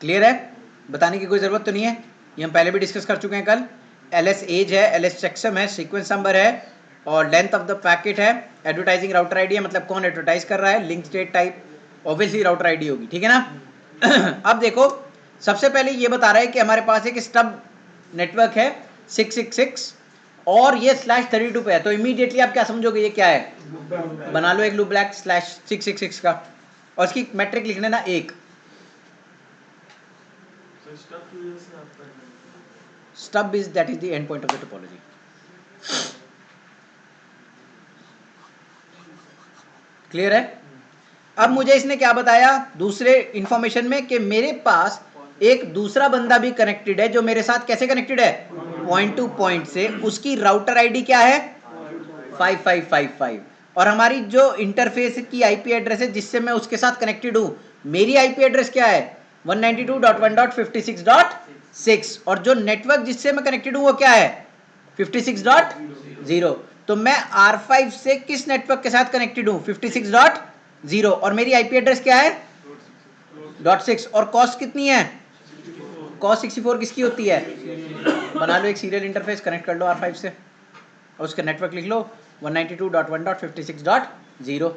क्लियर है, बताने की कोई जरूरत तो नहीं है, ये हम पहले भी डिस्कस कर चुके हैं कल। LS एज है, LS चेकसम है, सीक्वेंस नंबर है, और लेंथ ऑफ द पैकेट है, एडवर्टाइजिंग राउटर आईडी है, मतलब कौन एडवर्टाइज कर रहा है, link state type obviously router ID होगी। ठीक है ना। अब देखो सबसे पहले ये बता रहा है कि हमारे पास एक स्टब नेटवर्क है 666 और ये /32 पे है। तो इमीडिएटली आप क्या समझोगे, ये क्या है, बना लो एक लूप ब्लैक /666 का, और इसकी मैट्रिक लिख लेना 1। Stub is that is the end point of the topology. Clear है। अब मुझे इसने क्या बताया दूसरे इंफॉर्मेशन में कि मेरे पास एक दूसरा बंदा भी कनेक्टेड है, जो मेरे साथ कैसे कनेक्टेड है, पॉइंट टू पॉइंट से। उसकी राउटर आईडी क्या है, 5555, और हमारी जो इंटरफेस की IP एड्रेस है जिससे मैं उसके साथ कनेक्टेड हूं, मेरी IP एड्रेस क्या है, 192.1.56.6, और जो नेटवर्क जिससे मैं कनेक्टेड हूं वो क्या है, 56.0। तो मैं R5 से किस नेटवर्क के साथ कनेक्टेड हूं, 56.0, और मेरी IP एड्रेस क्या है, .6, और कॉस्ट कितनी है, कॉस्ट 64 किसकी होती है, बना लो एक सीरियल इंटरफेस, कनेक्ट कर लो R5 से, और उसका नेटवर्क लिख लो 192.1.56.0।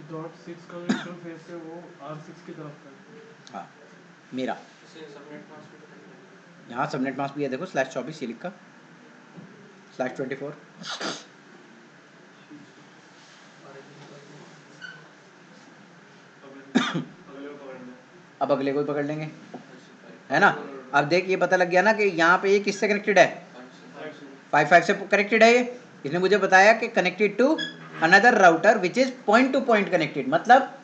.6 का इंटरफेस है वो R6 की तरफ का। हाँ मेरा यहाँ सबनेट मास्क भी है, देखो /24 ये लिखा, /24। अब अगले को भी पकड़ लेंगे, है ना। अब देख ये पता लग गया ना कि यहाँ पे ये किससे कनेक्टेड है, 55 से कनेक्टेड है। ये इसने मुझे बताया कि connected to another router which is point to point connected, मतलब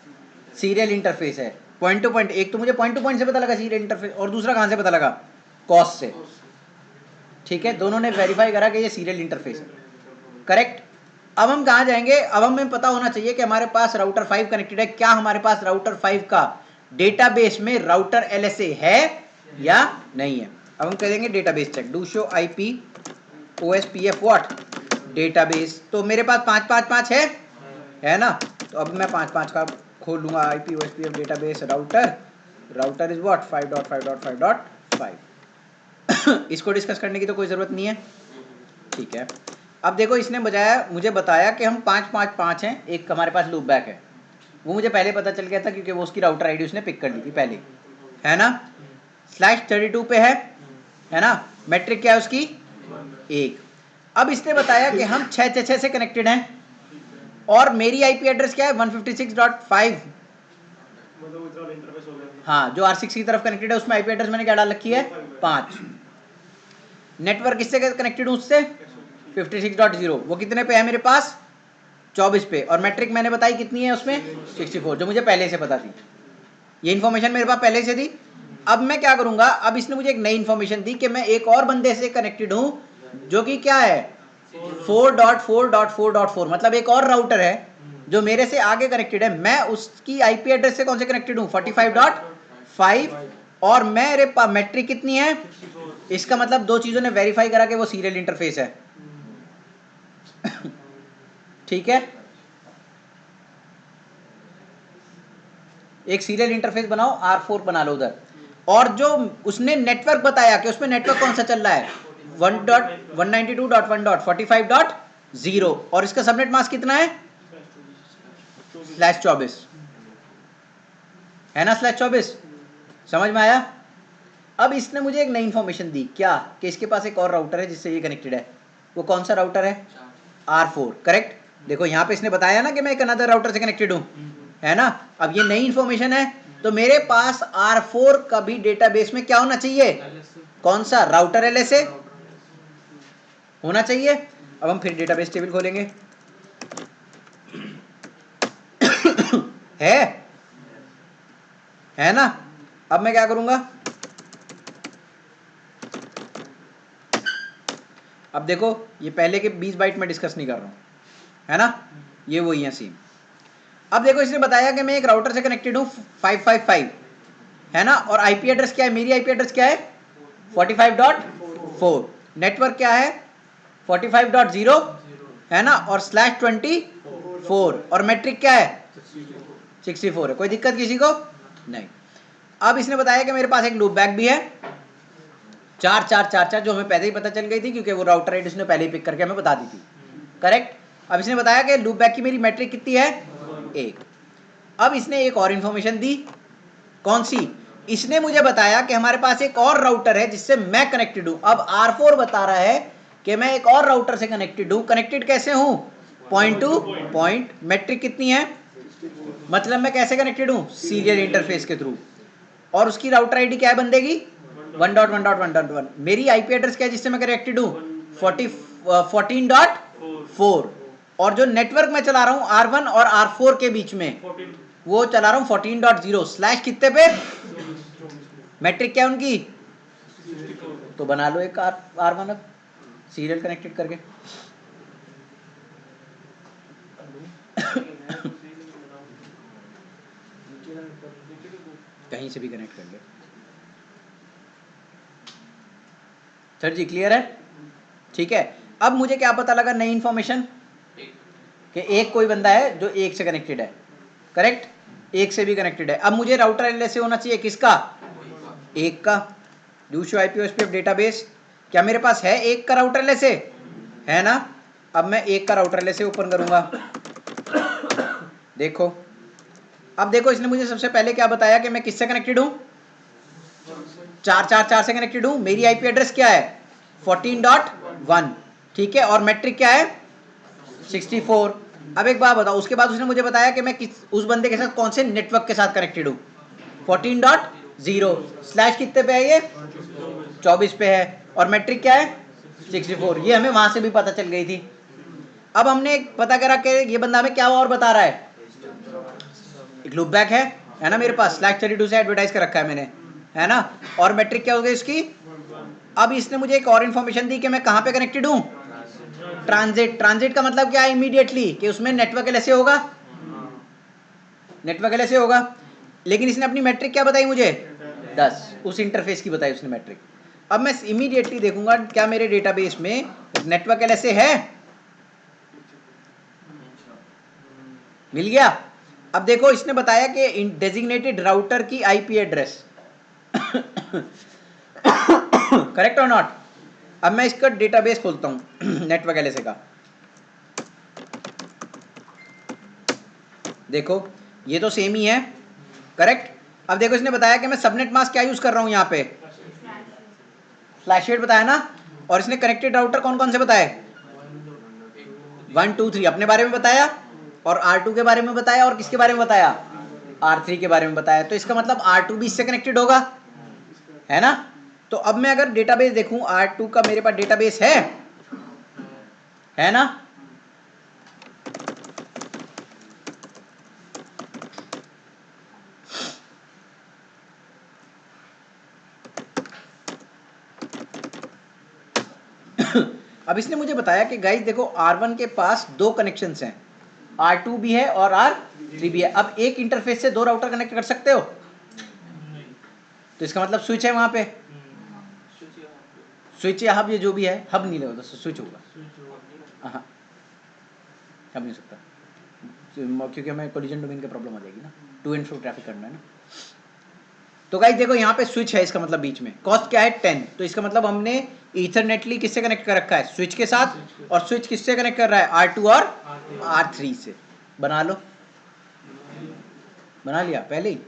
सीरियल इंटरफेस है, पॉइंट टू पॉइंट। एक तो मुझे पॉइंट टू पॉइंट से पता लगा सीरियल इंटरफेस, और दूसरा कहाँ से पता लगा, कॉस्ट से। ठीक है, दोनों ने वेरीफाई करा कि ये सीरियल इंटरफेस है, करेक्ट। अब हम कहाँ जाएंगे, अब हमें पता होना चाहिए कि हमारे पास राउटर 5 कनेक्टेड है, क्या हमारे पास राउटर 5 का डेटाबेस में राउटर LSA है या नहीं है। अब हम करेंगे database check, do show IP OSPF what database. तो मेरे पास 555 है ना, तो अब मैं 55 का खोल लूंगा, IP OSPF database router is what 5.5.5.5। इसको डिस्कस करने की तो कोई जरूरत नहीं है। ठीक है, अब देखो इसने मुझे बताया कि हम 555 हैं, एक हमारे पास लूप बैक है, वो मुझे पहले पता चल गया था क्योंकि वो उसकी राउटर आईडी उसने पिक कर ली थी पहले, है ना। /32 पे है ना, मैट्रिक क्या है उसकी 1। अब इसने बताया कि हम 666 से कनेक्टेड हैं, और मेरी IP एड्रेस क्या है 156.5, मतलब विथड्रॉल इंटरफेस हो गया। हाँ, जो R6 की तरफ कनेक्टेड है उसमें आईपी एड्रेस मैंने क्या डाल रखी है 5। नेटवर्क किससे कनेक्टेड हूँ उससे 56.0, वो कितने पे है मेरे पास 24 पे, और मैट्रिक मैंने बताई कितनी है उसमें 64, जो मुझे पहले से पता थी। ये इन्फॉर्मेशन मेरे पास पहले से थी। अब मैं क्या करूंगा, अब इसने मुझे एक नई इन्फॉर्मेशन दी कि मैं एक और बंदे से कनेक्टेड हूं जो कि क्या है 4.4.4.4, मतलब एक और राउटर है जो मेरे से आगे कनेक्टेड है। मैं उसकी आईपी एड्रेस से कौन से कनेक्टेड हूं 45.5, और मेरे मैट्रिक कितनी है। इसका मतलब दो चीजों ने वेरीफाई करा कि वो सीरियल इंटरफेस है। ठीक है, एक सीरियल इंटरफेस बनाओ, R4 बना लो उधर, और जो उसने नेटवर्क बताया कि उसमें नेटवर्क कौन सा चल रहा है 1.192.1.45.0, और इसका सबनेट मास्क कितना है /24 है ना, /24। समझ में आया। अब इसने मुझे एक नई इंफॉर्मेशन दी क्या, कि इसके पास एक और राउटर है जिससे ये कनेक्टेड है। वो कौन सा राउटर है R4, करेक्ट। देखो यहाँ पे इसने बताया ना कि मैं एक अनदर राउटर से कनेक्टेड हूं, है ना। अब ये नई इंफॉर्मेशन है, तो मेरे पास R4 का भी डेटाबेस में क्या होना चाहिए, कौन सा राउटर LSA होना चाहिए। अब हम फिर डेटाबेस टेबल खोलेंगे। है ना। अब मैं क्या करूंगा, अब देखो ये पहले के 20 बाइट में डिस्कस नहीं कर रहा हूं, है ना, ये वही है सीन। अब देखो इसने बताया कि मैं एक राउटर से कनेक्टेड हूं 555, है ना, और आईपी एड्रेस क्या है, मेरी आईपी एड्रेस क्या है 45.4, नेटवर्क क्या है 45.0, है ना, और /24, और मैट्रिक क्या है 64 है। कोई दिक्कत किसी को नहीं। अब इसने बताया कि मेरे पास एक लूप बैक भी है 4 जो हमें पहले ही पता चल गई थी क्योंकि वो राउटर आईडी उसने पहले ही पिक करके हमें बता दी थी, करेक्ट। अब इसने बताया कि लूप बैक की मेरी मैट्रिक कितनी है 1। अब इसने एक और इंफॉर्मेशन दी, कौन सी, इसने मुझे बताया कि हमारे पास एक और राउटर है जिससे मैं कनेक्टेड हूं। अब R4 बता रहा है कि मैं एक और राउटर से कनेक्टेड हूं। कनेक्टेड कैसे हूं, पॉइंट टू पॉइंट, मैट्रिक कितनी है, मतलब मैं कैसे कनेक्टेड हूं सीरियल इंटरफेस के थ्रू, और उसकी राउटर आईडी क्या है बंदे की 1.1.1.1। मेरी आईपी एड्रेस क्या है जिससे मैं कनेक्टेड हूं 14.4, और जो नेटवर्क मैं चला रहा हूं R1 और R4 के बीच में वो चला रहा हूं 14.0 स्लैश कितने पे, मैट्रिक क्या है उनकी, तो बना लो एक R1 अब सीरियल कनेक्टेड करके। कहीं से भी कनेक्ट कर ले। सर जी क्लियर है, ठीक है। अब मुझे क्या पता लगा नई इंफॉर्मेशन, कि एक कोई बंदा है जो एक से कनेक्टेड है, करेक्ट, एक से भी कनेक्टेड है। अब मुझे राउटर एलएसए होना चाहिए किसका, एक का। डू आईपी ओएसपीएफ डेटाबेस, क्या मेरे पास है एक का राउटर एलएसए, है ना। अब मैं एक का राउटर एलएसए ओपन करूंगा। देखो अब देखो इसने मुझे सबसे पहले क्या बताया कि मैं किससे कनेक्टेड हूं 4 से कनेक्टेड हूं। मेरी आईपी एड्रेस क्या है 14.1, ठीक है, और मैट्रिक क्या है 64। अब एक बात बताओ, उसके बाद उसने मुझे बताया कि मैं उस बंदे के साथ कौन से नेटवर्क के साथ कनेक्टेड हूं 14.0 स्लैश कितने पे है, ये 24 पे है, और मैट्रिक क्या है 64। ये हमें वहां से भी पता चल गई थी। अब हमने पता करा कि ये बंदा हमें क्या और बता रहा है, एक लूप बैक है ना मेरे पास, /32 से एडवर्टाइज कर रखा है मैंने, है ना, और मैट्रिक क्या हो गई इसकी। अब इसने मुझे एक और इन्फॉर्मेशन दी कि मैं कहां पे कनेक्टेड हूं ट्रांजिट का मतलब क्या है इमीडिएटली, कि उसमें नेटवर्क एलएसए होगा, नेटवर्क एलएसए होगा। लेकिन इसने अपनी मैट्रिक क्या बताई मुझे 10, उस इंटरफेस की बताई उसने मैट्रिक। अब मैं इमीडिएटली देखूंगा क्या मेरे डेटाबेस में नेटवर्क एलएसए है, मिल गया। अब देखो इसने बताया कि डेजिग्नेटेड राउटर की आईपी एड्रेस करेक्ट और नॉट। अब मैं इसका डेटाबेस खोलता हूं नेटवर्क एलएसए का। देखो ये तो सेम ही है, करेक्ट। अब देखो इसने बताया कि मैं सबनेट मास्क क्या यूज कर रहा हूं यहाँ पे फ्लैशेट बताया ना, और इसने कनेक्टेड राउटर कौन कौन से बताए 1 2 3 अपने बारे में बताया, और R2 के बारे में बताया, और किसके बारे में बताया R3 के बारे में बताया, तो इसका मतलब R2 भी इससे कनेक्टेड होगा, है ना। तो अब मैं अगर डेटाबेस देखूं, R2 का मेरे पास डेटाबेस है ना। अब इसने मुझे बताया कि गाइस देखो R1 के पास दो कनेक्शंस हैं, R2 भी है और R3 भी है। अब एक इंटरफेस से दो राउटर कनेक्ट कर सकते हो, तो इसका मतलब स्विच है वहां पे, स्विच या हब, ये जो भी है, हब नहीं लगेगा, स्विच होगा। हाँ, हब नहीं सकता क्योंकि हमें कोलिजन डोमेन की प्रॉब्लम आ जाएगी ना, टू एंड फ्रो ट्रैफिक करना है ना। तो गाइस देखो यहाँ पे स्विच है, इसका मतलब बीच में कॉस्ट क्या है 10, तो इसका मतलब हमने ईथरनेटली किससे कनेक्ट कर रखा है, स्विच के साथ, और स्विच किससे कनेक्ट कर रहा है, R2 और R3 से। बना लो, बना लिया पहले ही।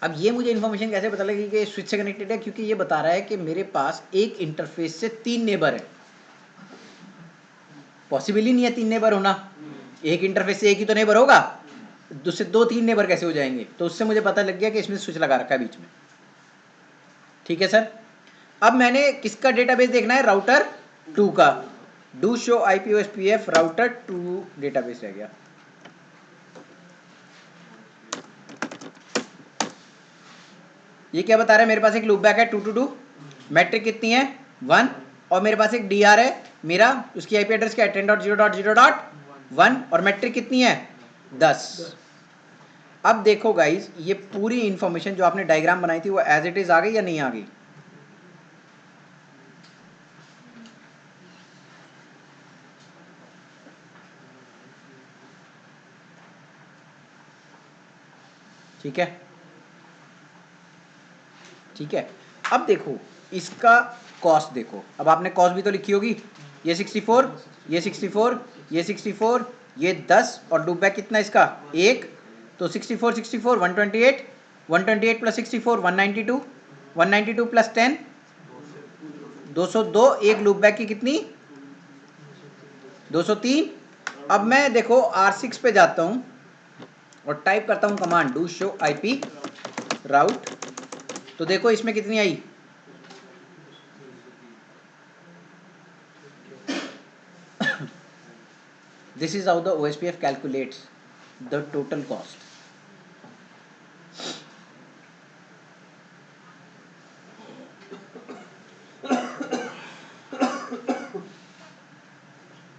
अब ये मुझे इन्फॉर्मेशन कैसे पता लगी कि स्विच से कनेक्टेड है, क्योंकि ये बता रहा है कि मेरे पास एक इंटरफेस से 3 नेबर है। पॉसिबल ही नहीं है 3 नेबर होना, एक इंटरफेस से एक ही तो नेबर होगा, दूसरे 2-3 नेबर कैसे हो जाएंगे। तो उससे मुझे पता लग गया कि इसमें स्विच लगा रखा है बीच में। ठीक है सर। अब मैंने किसका डेटाबेस देखना है, राउटर 2 का। Do show IPOSPF router 2 database रह गया। ये क्या बता रहा है, मेरे पास एक लूपबैक है 2 to 2, मैट्रिक कितनी है 1, और मेरे पास एक DR है मेरा, उसकी IP एड्रेस क्या है 10.0.0.1, और मैट्रिक कितनी है 10। अब देखो गाइस, ये पूरी इंफॉर्मेशन जो आपने डायग्राम बनाई थी वो एज इट इज आ गई या नहीं आ गई। ठीक है, ठीक है। अब देखो इसका कॉस्ट देखो, अब आपने कॉस्ट भी तो लिखी होगी, ये 64, ये 64, ये 64, ये 10, और लूपबैक कितना इसका 1, तो 64 64 128, 128 प्लस 64 192, 192 प्लस 10 202, एक लूपबैक की कितनी 203। अब मैं देखो R6 पे जाता हूं और टाइप करता हूं कमांड डू शो IP राउट, तो देखो इसमें कितनी आई, this is how the OSPF calculates the total cost.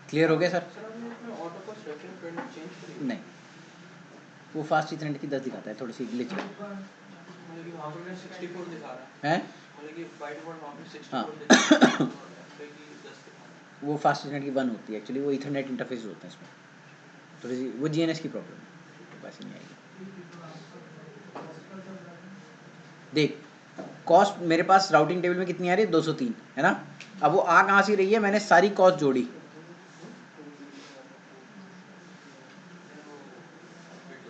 Clear हो गया सर? नहीं, वो फास्ट इथरनेट की 10 दिखाता है, थोड़ी सी ग्लिच है। हाँ वो फास्ट इथरनेट की 1 होती है एक्चुअली, वो इथरनेट इंटरफेस होते हैं इसमें, थोड़ी सी वो GNS की प्रॉब्लम है, वैसे नहीं आएगी। देख कॉस्ट मेरे पास राउटिंग टेबल में कितनी आ रही है 203, है ना। अब वो आ कहाँ से रही है, मैंने सारी कॉस्ट जोड़ी,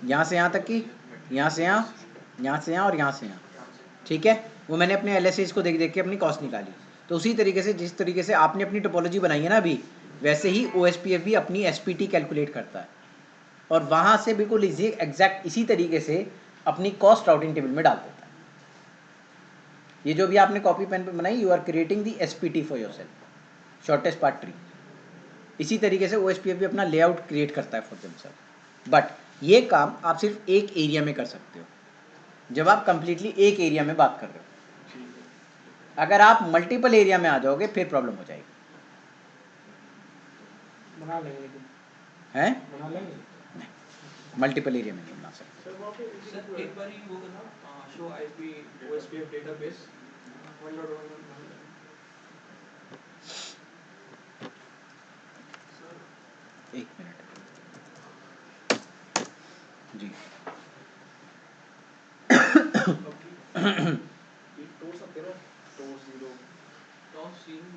यहाँ से यहाँ तक की, यहाँ से यहाँ, यहाँ से यहाँ और यहाँ से यहाँ, ठीक है। वो मैंने अपने LSAs को देख देख के अपनी कॉस्ट निकाली। तो उसी तरीके से जिस तरीके से आपने अपनी टोपोलॉजी बनाई है ना अभी, वैसे ही OSPF भी अपनी SPT कैलकुलेट करता है, और वहाँ से बिल्कुल इजी एग्जैक्ट इसी तरीके से अपनी कॉस्ट राउटिंग टेबल में डाल देता है। ये जो भी आपने कॉपी पेन पे बनाई, you are creating the SPT for yourself, shortest part tree. इसी तरीके से OSPF भी अपना लेआउट क्रिएट करता है फॉर देमसेल्फ। बट ये काम आप सिर्फ एक एरिया में कर सकते हो, जब आप कंप्लीटली एक एरिया में बात कर रहे हो। अगर आप मल्टीपल एरिया में आ जाओगे फिर प्रॉब्लम हो जाएगी। बना लेंगे, हैं बना लेंगे। मल्टीपल एरिया में नहीं बना सकते। सर एक बार ही वो करना शो IP OSPF डेटाबेस 1.1 एक मिनट जी।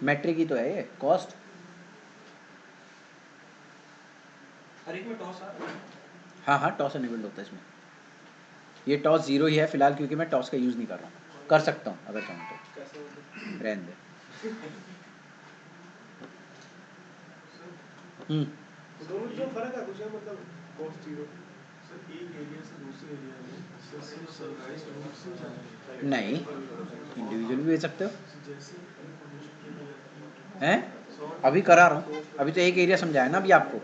मैट्रिक ही तो है ये कॉस्ट, हर एक में टॉस आ रहा है। हाँ हाँ टॉस एनेबल्ड होता है इसमें। ये टॉस 0 ही है फिलहाल, क्योंकि मैं टॉस का यूज़ नहीं कर रहा हूँ। कर सकता हूँ अगर चाहूँ तो, रहने दे। तो दोनों जो फर्क है कुछ है मतलब कॉस्ट जीरो सर एक एरिया से दूसरे एरिया में सिर्फ सनराइज रूट से जाना है। नहीं, इंडिविजुअल भी भेज सकते हो। जैसे इन्फॉर्मेशन के लिए हैं अभी करा रहा हूँ, अभी तो एक एरिया समझाया ना अभी आपको।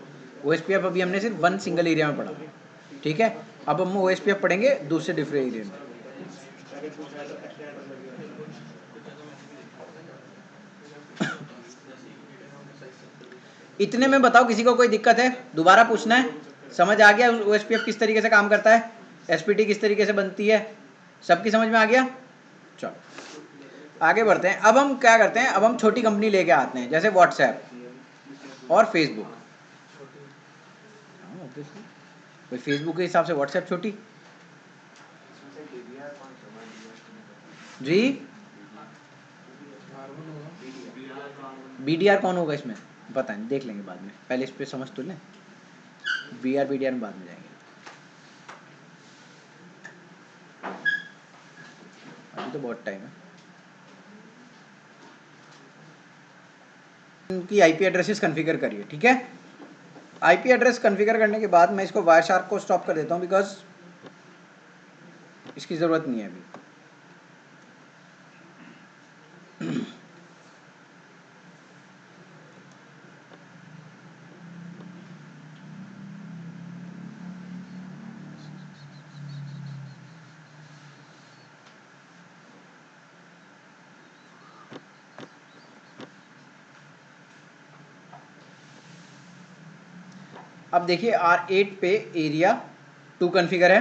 OSPF अभी हमने सिर्फ वन सिंगल एरिया में पढ़ा, ठीक है। अब हम OSPF पढ़ेंगे दूसरे डिफरेंट एरिया में। अगर कुछ है तो एक्स्ट्रा लग गया इतने में बताओ किसी को कोई दिक्कत है, दोबारा पूछना है? समझ आ गया OSPF किस तरीके से काम करता है, SPT किस तरीके से बनती है, सबकी समझ में आ गया? चलो आगे बढ़ते हैं। अब हम क्या करते हैं, अब हम छोटी कंपनी लेके आते हैं, जैसे व्हाट्सएप और फेसबुक। कोई फेसबुक के हिसाब से व्हाट्सएप छोटी जी। BDR कौन होगा इसमें, पता नहीं, देख लेंगे बाद में, पहले इस पे समझ तो लें। BDR में बाद में जाएंगे, अभी तो बहुत टाइम है। उनकी IP एड्रेसेस कॉन्फ़िगर करिए, ठीक है। IP एड्रेस कॉन्फ़िगर करने के बाद मैं इसको वायरशार्क को स्टॉप कर देता हूँ, बिकॉज इसकी ज़रूरत नहीं है अभी। अब देखिए R8 पे एरिया 2 कॉन्फ़िगर है,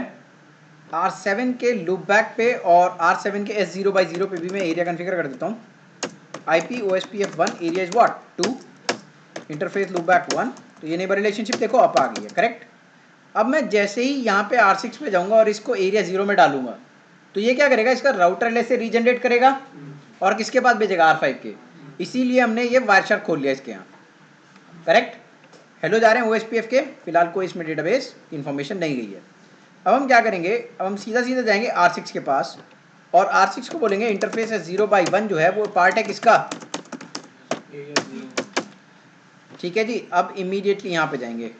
R7 के लूप बैक पे और R7 के S0/0 पे भी मैं एरिया कॉन्फ़िगर कर देता हूँ। IP OSPF 1 area is what 2, interface loop back 1। तो ये नेबर रिलेशनशिप देखो अप आ गई है, करेक्ट। अब मैं जैसे ही यहाँ पे R6 पे जाऊँगा और इसको एरिया 0 में डालूंगा, तो ये क्या करेगा, इसका राउटर LS से रीजनरेट करेगा और किसके पास भेजेगा, R5 के। इसीलिए हमने ये वायरशार्क खोल लिया इसके यहाँ, करेक्ट। हेलो जा रहे हैं OSPF के, फिलहाल कोई इसमें डेटाबेस इन्फॉर्मेशन नहीं गई है। अब हम क्या करेंगे, अब हम सीधा सीधा जाएंगे R6 के पास और R6 को बोलेंगे इंटरफेस S0/1 जो है वो पार्ट है किसका, ठीक है जी। अब इमीडिएटली यहाँ पे जाएंगे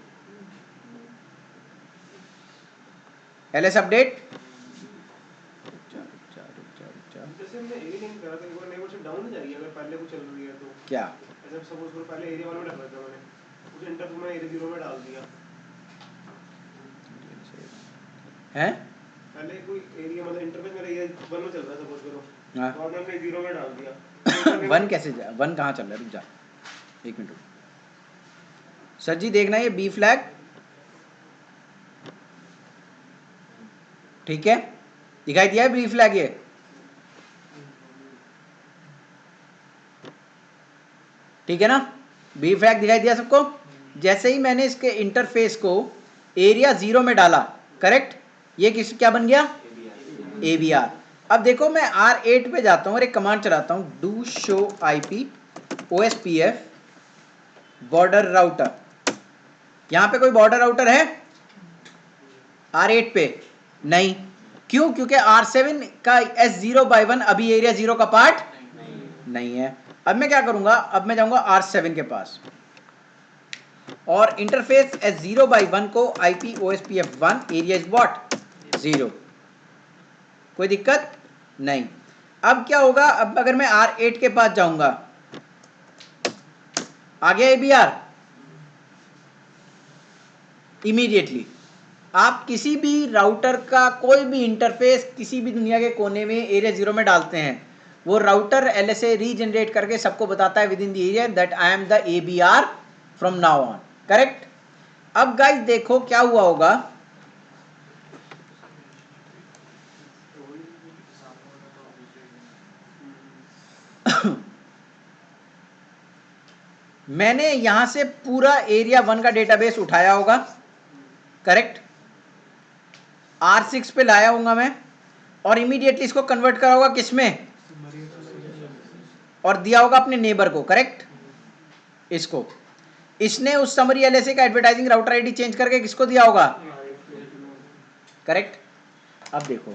LS अपडेट। जैसे हमने एरिया लिंक करा तो एक बार नेबरशिप डाउन हो जाएगी अगर पहले कुछ चल रही है तो। क्या ऐसे सपोज करो पहले एरिया 1 में डाल रखा मैंने, उस इंटरफेस में एरिया 0 में डाल दिया है, पहले कोई एरिया मतलब इंटरफेस मेरा एरिया 1 में चल रहा है सपोज करो, हाँ। तो हमने 0 में डाल दिया। 1 कैसे जा, 1 कहाँ चल रहा है, रुक जा 1 मिनट रुक। सर जी देखना ये B फ्लैग, ठीक है, दिखाई दिया है B फ्लैग, ये ठीक है ना, B फ्लैग दिखाई दिया सबको। जैसे ही मैंने इसके इंटरफेस को एरिया 0 में डाला, करेक्ट, ये किस क्या बन गया, ABR। अब देखो मैं R8 पे जाता हूँ और एक कमांड चलाता हूँ, do show IP OSPF border router. यहाँ पे कोई बॉर्डर राउटर है R8 पे, नहीं, क्यों, क्योंकि R7 का S0/1 अभी एरिया 0 का पार्ट नहीं है। अब मैं क्या करूंगा, अब मैं जाऊंगा R7 के पास और इंटरफेस S0/1 को IP OSPF 1 area is what 0, कोई दिक्कत नहीं। अब क्या होगा, अब अगर मैं R8 के पास जाऊंगा, आ गया ABR इमीडिएटली। आप किसी भी राउटर का कोई भी इंटरफेस किसी भी दुनिया के कोने में एरिया 0 में डालते हैं, वो राउटर LSA रीजनरेट करके सबको बताता है with in the area that I am the ABR from now on, correct. अब गाइस देखो क्या हुआ होगा, मैंने यहां से पूरा एरिया 1 का डेटाबेस उठाया होगा, करेक्ट, R6 पे लाया होगा मैं और इमीडिएटली इसको कन्वर्ट करा होगा किसमें, और दिया होगा अपने नेबर को, करेक्ट। इसको इसने उस समरी LSA का एडवर्टाइजिंग राउटर आईडी चेंज करके किसको दिया होगा, करेक्ट। अब देखो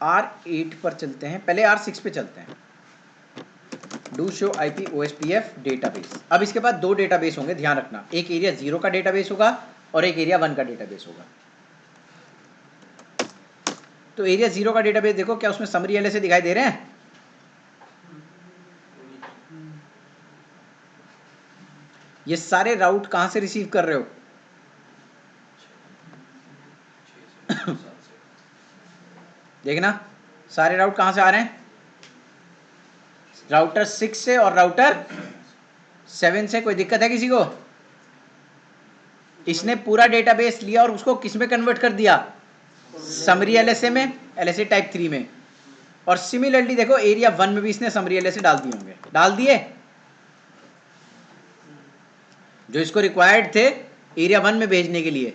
R8 पर चलते हैं, पहले R6 पे चलते हैं, do show IP OSPF database. अब इसके बाद दो डेटाबेस होंगे, ध्यान रखना, एक एरिया 0 का डेटाबेस होगा और एक एरिया 1 का डेटाबेस होगा। तो एरिया 0 का डेटाबेस देखो, क्या उसमें समरी एलएसए दिखाई दे रहे हैं? ये सारे राउट कहां से रिसीव कर रहे हो? देखना सारे राउट कहां से आ रहे हैं, राउटर 6 से और राउटर 7 से। कोई दिक्कत है किसी को? इसने पूरा डेटाबेस लिया और उसको किस में कन्वर्ट कर दिया? समरी एलएसए में, एलएसए टाइप 3 में। और सिमिलरली देखो एरिया 1 में भी इसने समरी एलएसए डाल दिए होंगे, डाल दिए जो इसको रिक्वायर्ड थे एरिया 1 में भेजने के लिए,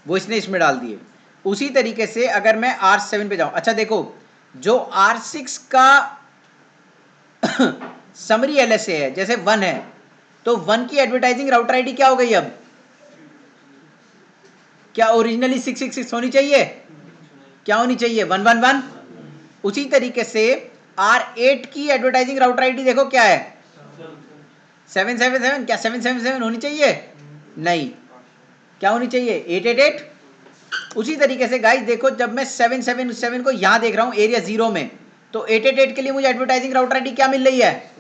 वो इसने इसमें डाल दिए। उसी तरीके से अगर मैं R7 पे जाऊं, अच्छा देखो जो R6 का समरी एलएसए है जैसे 1 है, तो 1 की एडवर्टाइजिंग राउटर आईडी क्या हो गई? अब क्या ओरिजिनली 666 होनी चाहिए? क्या होनी चाहिए? 111। उसी तरीके से R8 की एडवर्टाइजिंग राउटर आईडी देखो क्या है? 777। क्या 777 होनी चाहिए? नहीं, क्या होनी चाहिए? 888। उसी तरीके से गाइस देखो, जब मैं 777 को यहां देख रहा हूं एरिया 0 में, तो 888 के लिए मुझे एडवर्टाइजिंग राउटर आईडी क्या मिल रही है?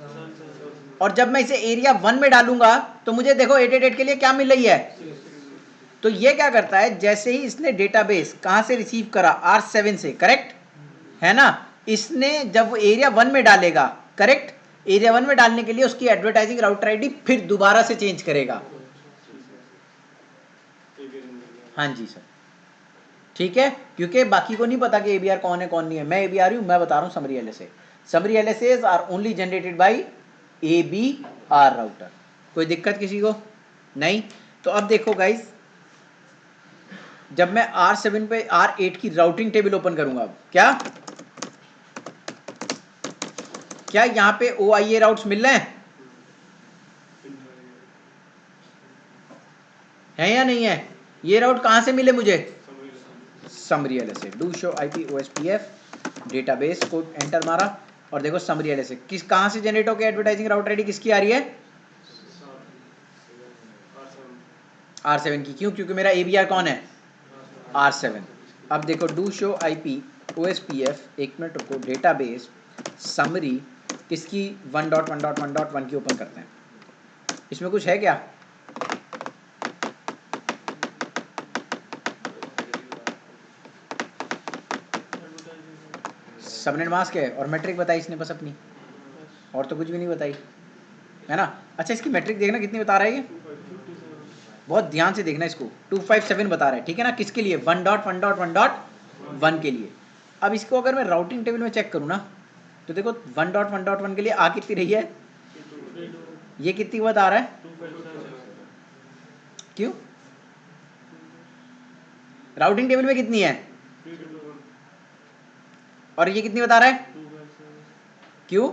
और जब मैं इसे एरिया 1 में डालूंगा तो मुझे देखो 888 के लिए क्या मिल रही है? तो ये क्या करता है, जैसे ही इसने डेटाबेस कहां से रिसीव करा? R7 से, करेक्ट है ना? इसने जब एरिया 1 में डालेगा, करेक्ट, एरिया 1 में डालने के लिए उसकी एडवर्टाइजिंग राउटर आईडी फिर दोबारा से चेंज करेगा। हाँ जी सर, ठीक है, क्योंकि बाकी को नहीं पता कि एबीआर कौन है कौन नहीं है। मैं एबीआर हूं, मैं बता रहा हूं summary LSA. Summary LSAs are only generated by ABR router. कोई दिक्कत किसी को? नहीं। तो अब देखो गाइस, जब मैं R7 पे R8 की राउटिंग टेबल ओपन करूंगा, अब क्या यहां पे OIA राउट्स मिल रहे हैं या नहीं है? ये राउट कहां से मिले मुझे? Summary LSA. Do show IP OSPF database को एंटर मारा और देखो समरी एलएसए किस कहां से जनरेट होकर एडवर्टाइजिंग राउटर आईडी किसकी आ रही है? R7 की। क्यों? क्योंकि मेरा एबीआर कौन है? R7। अब देखो डू शो आईपी ओएसपीएफ, एक मिनट रुको, डेटाबेस समरी किसकी? 1.1.1.1 की ओपन करते हैं। इसमें कुछ है क्या? सबनेट मास्क है और मैट्रिक बताई इसने बस अपनी, और तो कुछ भी नहीं बताई, है ना? अच्छा इसकी मैट्रिक देखना कितनी बता रहा है ये, बहुत ध्यान से देखना इसको। 257 बता रहा है, ठीक है ना? किसके लिए? 1.1.1.1 के लिए। अब इसको अगर मैं राउटिंग टेबल में चेक करूँ ना, तो देखो 1.1.1 के लिए आ कितनी रही है? ये कितनी बता रहा है? क्यों? राउटिंग टेबल में कितनी है? और ये कितनी बता रहा है? क्यों?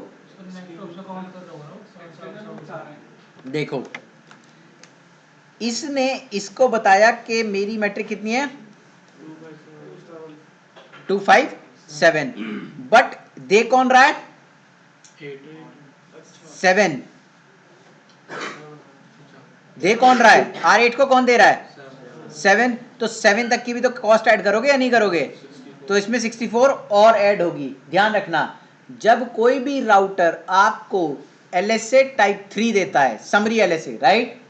देखो इसने इसको बताया कि मेरी मैट्रिक कितनी है? 257। बट दे कौन रहा है? 7। दे कौन रहा है? R8 को कौन दे रहा है? 7। तो 7 तक की भी तो कॉस्ट ऐड करोगे या नहीं करोगे? तो इसमें 64 और ऐड होगी। ध्यान रखना, जब कोई भी राउटर आपको LSA टाइप 3 देता है, समरी LSA, राइट,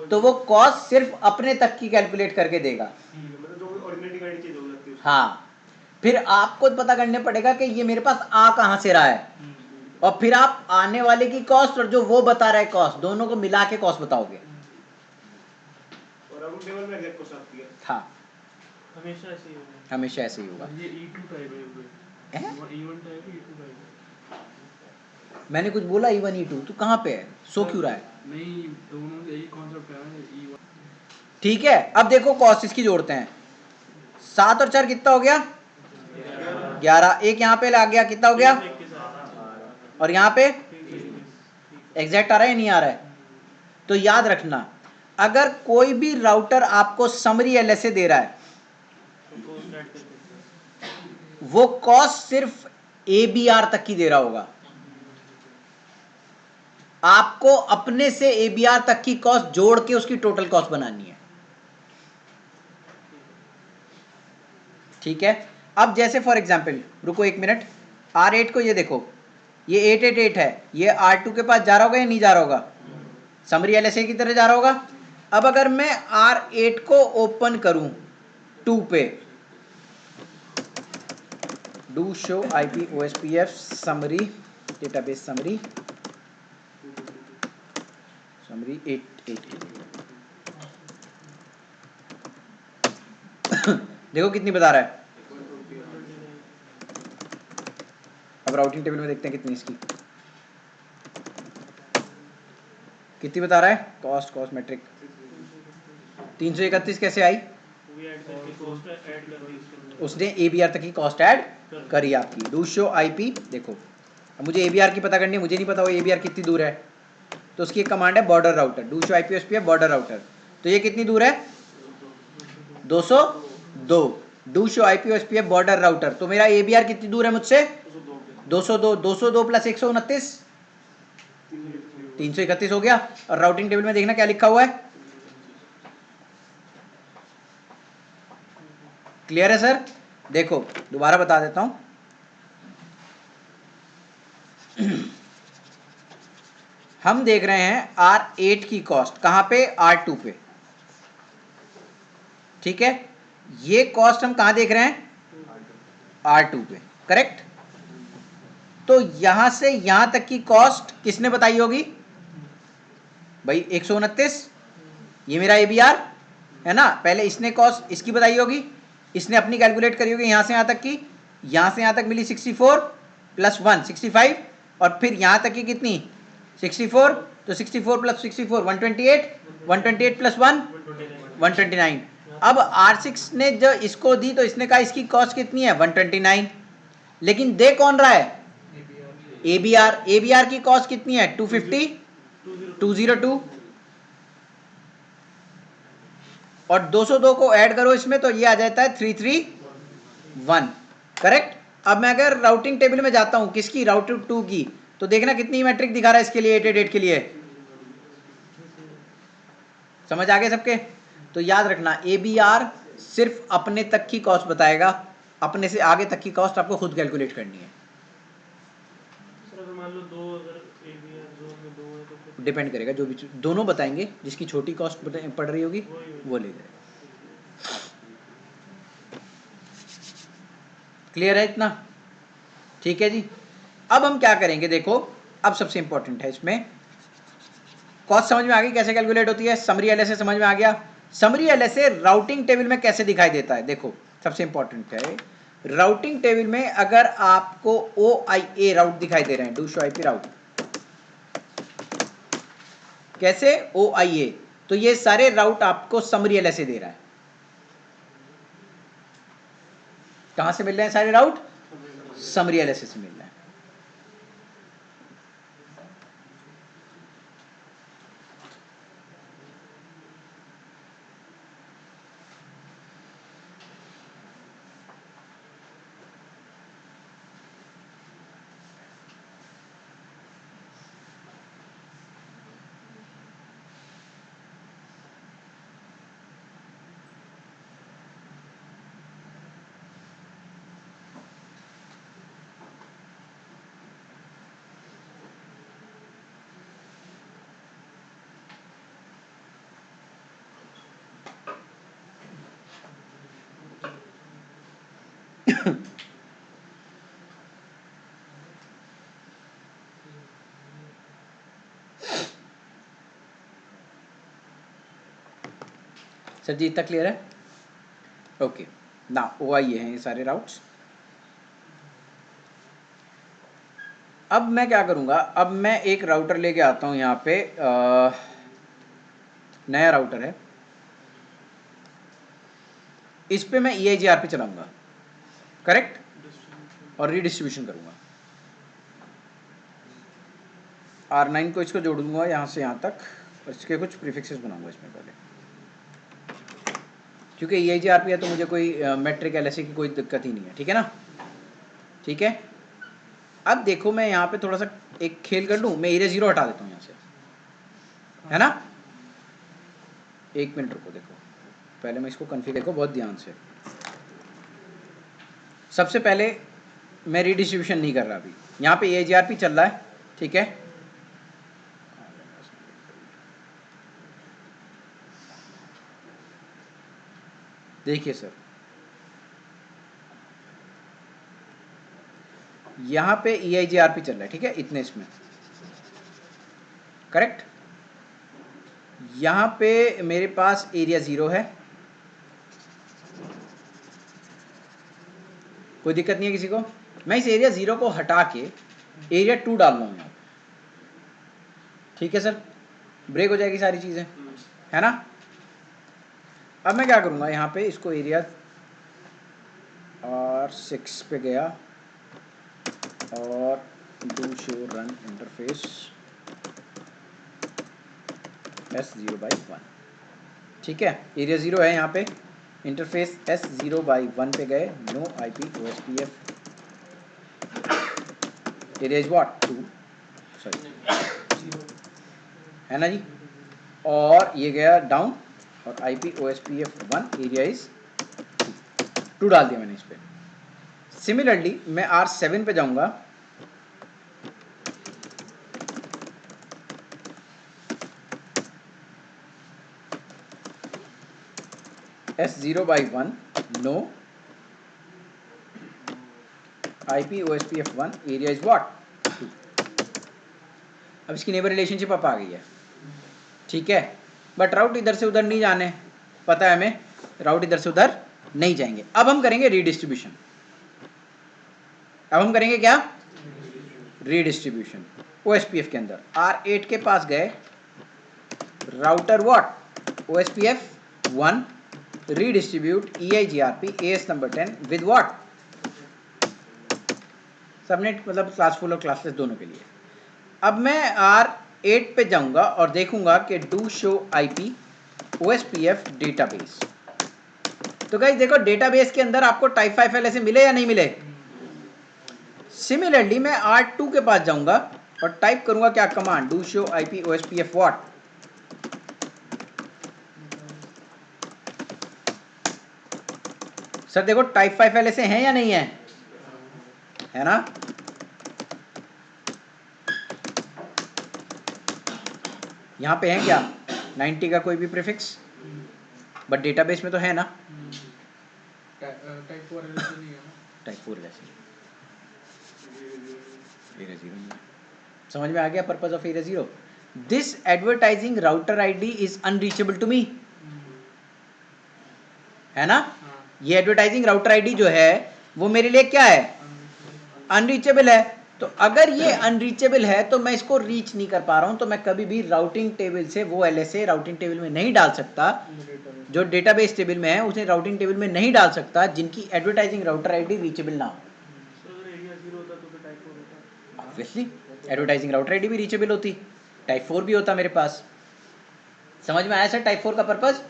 तो वो कॉस्ट सिर्फ अपने तक की कैलकुलेट करके देगा। हाँ, फिर आपको पता करने पड़ेगा कि ये मेरे पास आ कहां से रहा है, और फिर आप आने वाले की कॉस्ट और जो वो बता रहा है कॉस्ट, दोनों को मिला के कॉस्ट बताओगे। हाँ, हमेशा ऐसे ही होगा। हमेशा ऐसे ही होगा। ये E2 टाइप है, E1 टाइप है, E2 टाइप है। मैंने कुछ बोला E1 E2, तू कहाँ पे है? सो क्यों रहा है? नहीं, दोनों से यही कॉन्सेप्ट है, E1। ठीक है, अब देखो कॉस्ट इसकी जोड़ते हैं। 7 और 4 कितना हो गया? 11। एक यहाँ पे लग गया, कितना हो गया? और यहाँ पे एग्जैक्ट आ रहा है या नहीं आ रहा है? तो याद रखना, अगर कोई भी राउटर आपको समरी LSA दे रहा है, वो कॉस्ट सिर्फ ABR तक की दे रहा होगा। आपको अपने से एबीआर तक की कॉस्ट जोड़ के उसकी टोटल कॉस्ट बनानी है, ठीक है। अब जैसे फॉर एग्जांपल, रुको एक मिनट, R8 को ये देखो, ये 888 है, ये R2 के पास जा रहा होगा या नहीं जा रहा होगा, समरी एलएसए की तरह जा रहा होगा। अब अगर मैं R8 को ओपन करूं 2 पे, do show IP OSPF summary database summary 88 देखो कितनी बता रहा है। अब राउटिंग टेबल में देखते हैं कितनी इसकी, कितनी बता रहा है कॉस्ट मैट्रिक 331 कैसे आई, उसने एबीआर तक की कॉस्ट ऐड करी आपकी। डू शो आईपी, देखो अब मुझे एबीआर की पता करनी है, मुझे नहीं पता वो एबीआर कितनी दूर है, तो उसकी एक कमांड है border router, do show IP OSPF border router, तो ये कितनी दूर है 202, do show IP OSPF border router, तो मेरा एबीआर कितनी दूर है मुझसे 202 प्लस 129 331 हो गया। और राउटिंग टेबल में देखना क्या लिखा हुआ है, क्लियर है सर। देखो दोबारा बता देता हूं, हम देख रहे हैं R8 की कॉस्ट कहां पे, R2 पे, ठीक है। ये कॉस्ट हम कहां देख रहे हैं, R2 पे, करेक्ट। तो यहां से यहां तक की कॉस्ट किसने बताई होगी भाई 129, ये मेरा एबीआर है ना, पहले इसने कॉस्ट इसकी बताई होगी, इसने अपनी कैलकुलेट करी होगी यहां से यहां तक की, यहां से यहां तक मिली 64 प्लस 1 65, और फिर यहां तक की कितनी 64, तो 64 प्लस 64 128, 128 प्लस 1 129। अब R6 ने जो इसको दी तो इसने कहा इसकी कॉस्ट कितनी है 129, लेकिन दे कौन रहा है एबीआर, एबीआर की कॉस्ट कितनी है 250 202, और 202 को ऐड करो इसमें तो ये आ जाता है 331, करेक्ट। अब मैं अगर राउटिंग टेबल में जाता हूं किसकी, राउटर 2 की, तो देखना कितनी मैट्रिक दिखा रहा है इसके लिए 888 के लिए, समझ आ गए सबके। तो याद रखना एबीआर सिर्फ अपने तक की कॉस्ट बताएगा, अपने से आगे तक की कॉस्ट आपको खुद कैलकुलेट करनी है। सर अगर मान लो दो, अगर एबीआर जोन में दो है तो फिर डिपेंड करेगा, जो भी दोनों बताएंगे, जिसकी छोटी कॉस्ट पड़ रही होगी वो ले जाएगा। क्लियर है इतना, ठीक है जी। अब हम क्या करेंगे, देखो अब सबसे इंपॉर्टेंट है इसमें, कॉस्ट समझ में आ गई कैसे कैलकुलेट होती है, समरी एलएसए समझ में आ गया। समरी एलएसए राउटिंग टेबल में कैसे दिखाई देता है, देखो सबसे इंपॉर्टेंट है, राउटिंग टेबल में अगर आपको OIA राउट दिखाई दे रहे हैं, डू शो आईपी राउट, कैसे OIA, तो ये सारे राउट आपको समरी एलएसए दे रहा है। कहां से मिल रहे हैं सारे राउट, समरी एलएसए से मिल रहे हैं। सर जी इतना क्लियर है, ओके ना। OIA हैं ये सारे राउट्स। अब मैं क्या करूंगा, अब मैं एक राउटर लेके आता हूं यहाँ पे, नया राउटर है, इस पे मैं EIGR पे चलाऊंगा, करेक्ट, और रीडिस्ट्रीब्यूशन करूंगा। R9 को इसको जोड़ दूंगा यहाँ से यहाँ तक, और इसके कुछ प्रीफिक्सेस बनाऊंगा इसमें पहले, क्योंकि EIGR पे है तो मुझे कोई मैट्रिक एलएसए की कोई दिक्कत ही नहीं है, ठीक है ना, ठीक है। अब देखो मैं यहाँ पे थोड़ा सा एक खेल कर लूँ, मैं एरिया 0 हटा देता हूँ यहाँ से, है ना। एक मिनट रुको, देखो पहले मैं इसको कॉन्फ़िगर, देखो बहुत ध्यान से। सबसे पहले मैं रीडिस्ट्रीब्यूशन नहीं कर रहा अभी, यहाँ पे AGRP चल रहा है, ठीक है। देखिए सर, यहाँ पे EIGRP चल रहा है, ठीक है, इतने इसमें, करेक्ट। यहाँ पे मेरे पास एरिया 0 है, कोई दिक्कत नहीं है किसी को। मैं इस एरिया 0 को हटा के एरिया 2 डाल रहा हूँ यहाँ पे, ठीक है सर, ब्रेक हो जाएगी सारी चीज़ें, है ना। अब मैं क्या करूँगा, यहाँ पे इसको एरिया R6 पे गया और do show run interface S0/1, ठीक है। एरिया 0 है यहाँ पे, इंटरफेस S0/1 पे गए, no IP OSPF, area is what 2, sorry, है ना जी। और ये गया डाउन और IP OSPF 1, एरिया इज 2 डाल दिया मैंने इस पे। सिमिलरली मैं R7 पे जाऊंगा, S0/1 no IP OSPF 1, area is what 2। अब इसकी नेबर रिलेशनशिप अब आ गई है, ठीक है। बट राउट इधर से उधर नहीं जाने, पता है हमें राउट इधर से उधर नहीं जाएंगे। अब हम करेंगे रीडिस्ट्रीब्यूशन। अब हम करेंगे क्या, रीडिस्ट्रीब्यूशन। OSPF के अंदर R8 के पास गए, router what OSPF 1 redistribute EIGRP AS number 10 with what subnet, मतलब क्लासफुल और क्लासलेस दोनों के लिए। अब मैं R8 पे जाऊंगा और देखूंगा कि do show IP OSPF database. तो गाइस देखो डेटाबेस के अंदर आपको टाइप 5 फाइल ऐसे मिले या नहीं मिले। सिमिलरली मैं R2 के पास जाऊंगा और टाइप करूंगा क्या command, do show IP OSPF what, sir देखो टाइप 5 फाइल ऐसे हैं या नहीं है ना। यहाँ पे है क्या 90 का कोई भी प्रीफिक्स, बट डेटाबेस में तो है ना। टाइप 4 एलएस नहीं है ना, टाइप 4 एलएस एरिया 0 नहीं है। समझ में आ गया purpose of area 0। This advertising router ID is unreachable to me, है ना। ये एडवर्टाइजिंग राउटर आईडी जो है वो मेरे लिए क्या है, अनरीचेबल है। तो अगर ये अनरीचेबल है तो मैं इसको रीच नहीं कर पा रहा हूं, तो मैं कभी भी राउटिंग टेबल से वो LSA राउटिंग टेबल में नहीं डाल सकता, जो डेटाबेस टेबल में है उसे राउटिंग टेबल में नहीं डाल सकता जिनकी एडवर्टाइजिंग राउटर आईडी रीचेबल ना हो। अगर एरिया 0 होता तो टाइप 4 होता। ऑब्वियसली एडवर्टाइजिंग राउटर आईडी भी रीचेबल होती, टाइप 4 भी होता मेरे पास। समझ में आया सर टाइप 4 का पर्पस,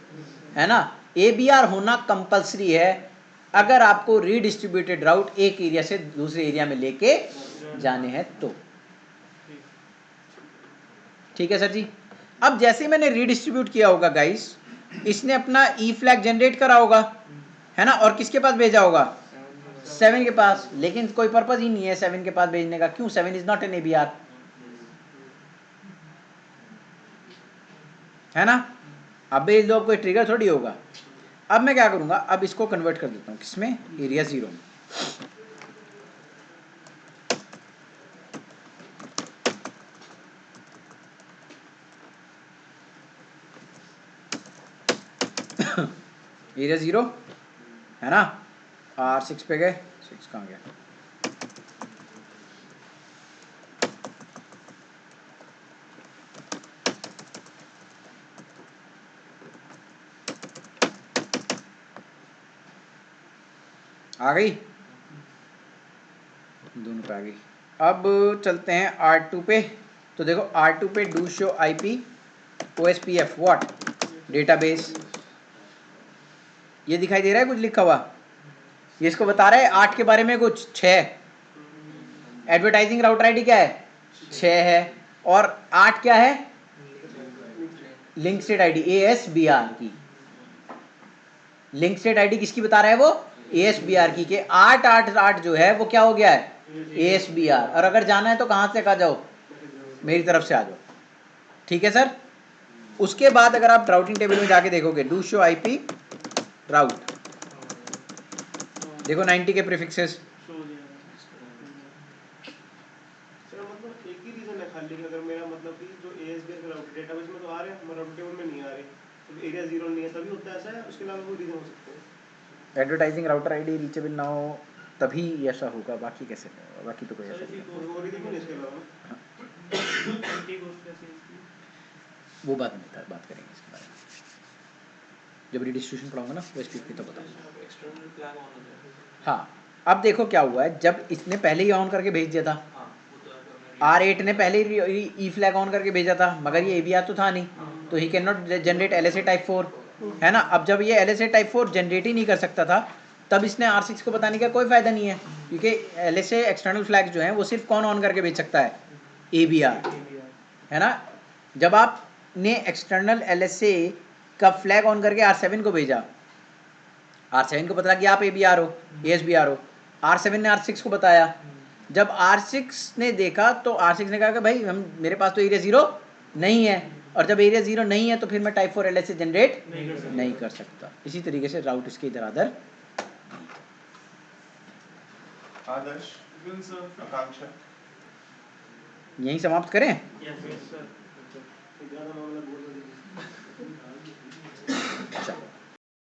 है ना। ABR होना कंपलसरी है अगर आपको रीडिस्ट्रीब्यूटेड राउट एक एरिया से दूसरे एरिया में लेके जाने हैं तो, ठीक है सर जी। अब जैसे मैंने रीडिस्ट्रीब्यूट किया होगा गाइस, इसने अपना ई फ्लैग जनरेट करा होगा, है ना, और किसके पास भेजा होगा, 7 के पास। लेकिन कोई पर्पस ही नहीं है 7 के पास भेजने का, क्यों, 7 इज नॉट एन ABR, है ना। अब भेज दो, अब कोई ट्रिगर थोड़ी होगा। अब मैं क्या करूंगा, अब इसको कन्वर्ट कर देता हूं किसमें, एरिया 0 में। एरिया 0 है ना, R6 पे गए, 6 कहाँ गया, आ गई, दोनों पे आ गई। अब चलते हैं R2 पे। तो देखो R2 पे do show IP OSPF what database, ये दिखाई दे रहा है कुछ लिखा हुआ, ये इसको बता रहा है 8 के बारे में कुछ 6, एडवर्टाइजिंग राउटर आईडी क्या है 6 है, और 8 क्या है लिंक स्टेट आईडी ASBR की। लिंक स्टेट आईडी किसकी बता रहा है वो ASBR की के 888 जो है वो क्या हो गया है ASBR। और अगर जाना है तो कहां से आ जाओ मेरी तरफ से आ जाओ, ठीक है सर। उसके बाद अगर आप राउटिंग टेबल में जाके देखोगे डू शो IP राउट, देखो 90 के प्रीफिक्सेस शो हो जाएगा। सर मतलब एक ही रीजन है खाली कि अगर मेरा मतलब कि जो ASBR का राउटर डेटाबेस में तो आ रहे हैं मगर राउटर टेबल में नहीं आ रहे, तो एरिया 0 नहीं है तभी होता है ऐसा है, उसके अलावा कोई रीजन हो सकता है? एडवर्टाइजिंग राउटर आईडी रीचेबल ना हो तभी ऐसा होगा, बाकी कैसे होगा? बाकी तो कोई ऐसा नहीं। कोई और रीजन नहीं इसके अलावा? एंटी घोस्ट कैसे है इसकी? वो बात करेंगे इसके बारे में जब रिडिस्ट्रीब्यूशन पढ़ाऊंगा ना वो स्पीड की तो बताऊंगा। एक्सटर्नल फ्लैग ऑन हो जाएगा। हाँ, अब देखो क्या हुआ है, जब इसने पहले ही ऑन करके भेज दिया था, हाँ वो तो है। R8 ने पहले ही ई फ्लैग ऑन करके भेजा था, मगर ये ABR तो था नहीं, तो he can not generate LSA type 4, है ना। अब जब ये LSA टाइप 4 जनरेट ही नहीं कर सकता था, तब इसने R6 को बताने का कोई फायदा नहीं है, क्योंकि LSA एक्सटर्नल फ्लैग जो है वो सिर्फ कौन ऑन करके भेज सकता है ABR, है ना। जब आपने एक्सटर्नल LSA का फ्लैग ऑन करके R7 को भेजा, R7 को पता कि आप ABR हो ASBR हो, R7 ने R6 को बताया, जब R6 ने देखा तो R6 ने कहा कि भाई हम मेरे पास तो एरिया 0 नहीं है, और जब एरिया 0 नहीं है तो फिर मैं टाइप 4 LSA जनरेट नहीं कर सकता। इसी तरीके से राउट इसके इधर आदर। आदर्श आकांक्षा यहीं समाप्त करें। Yes sir. ज़्यादा मामला बोल रहे हैं। चलो।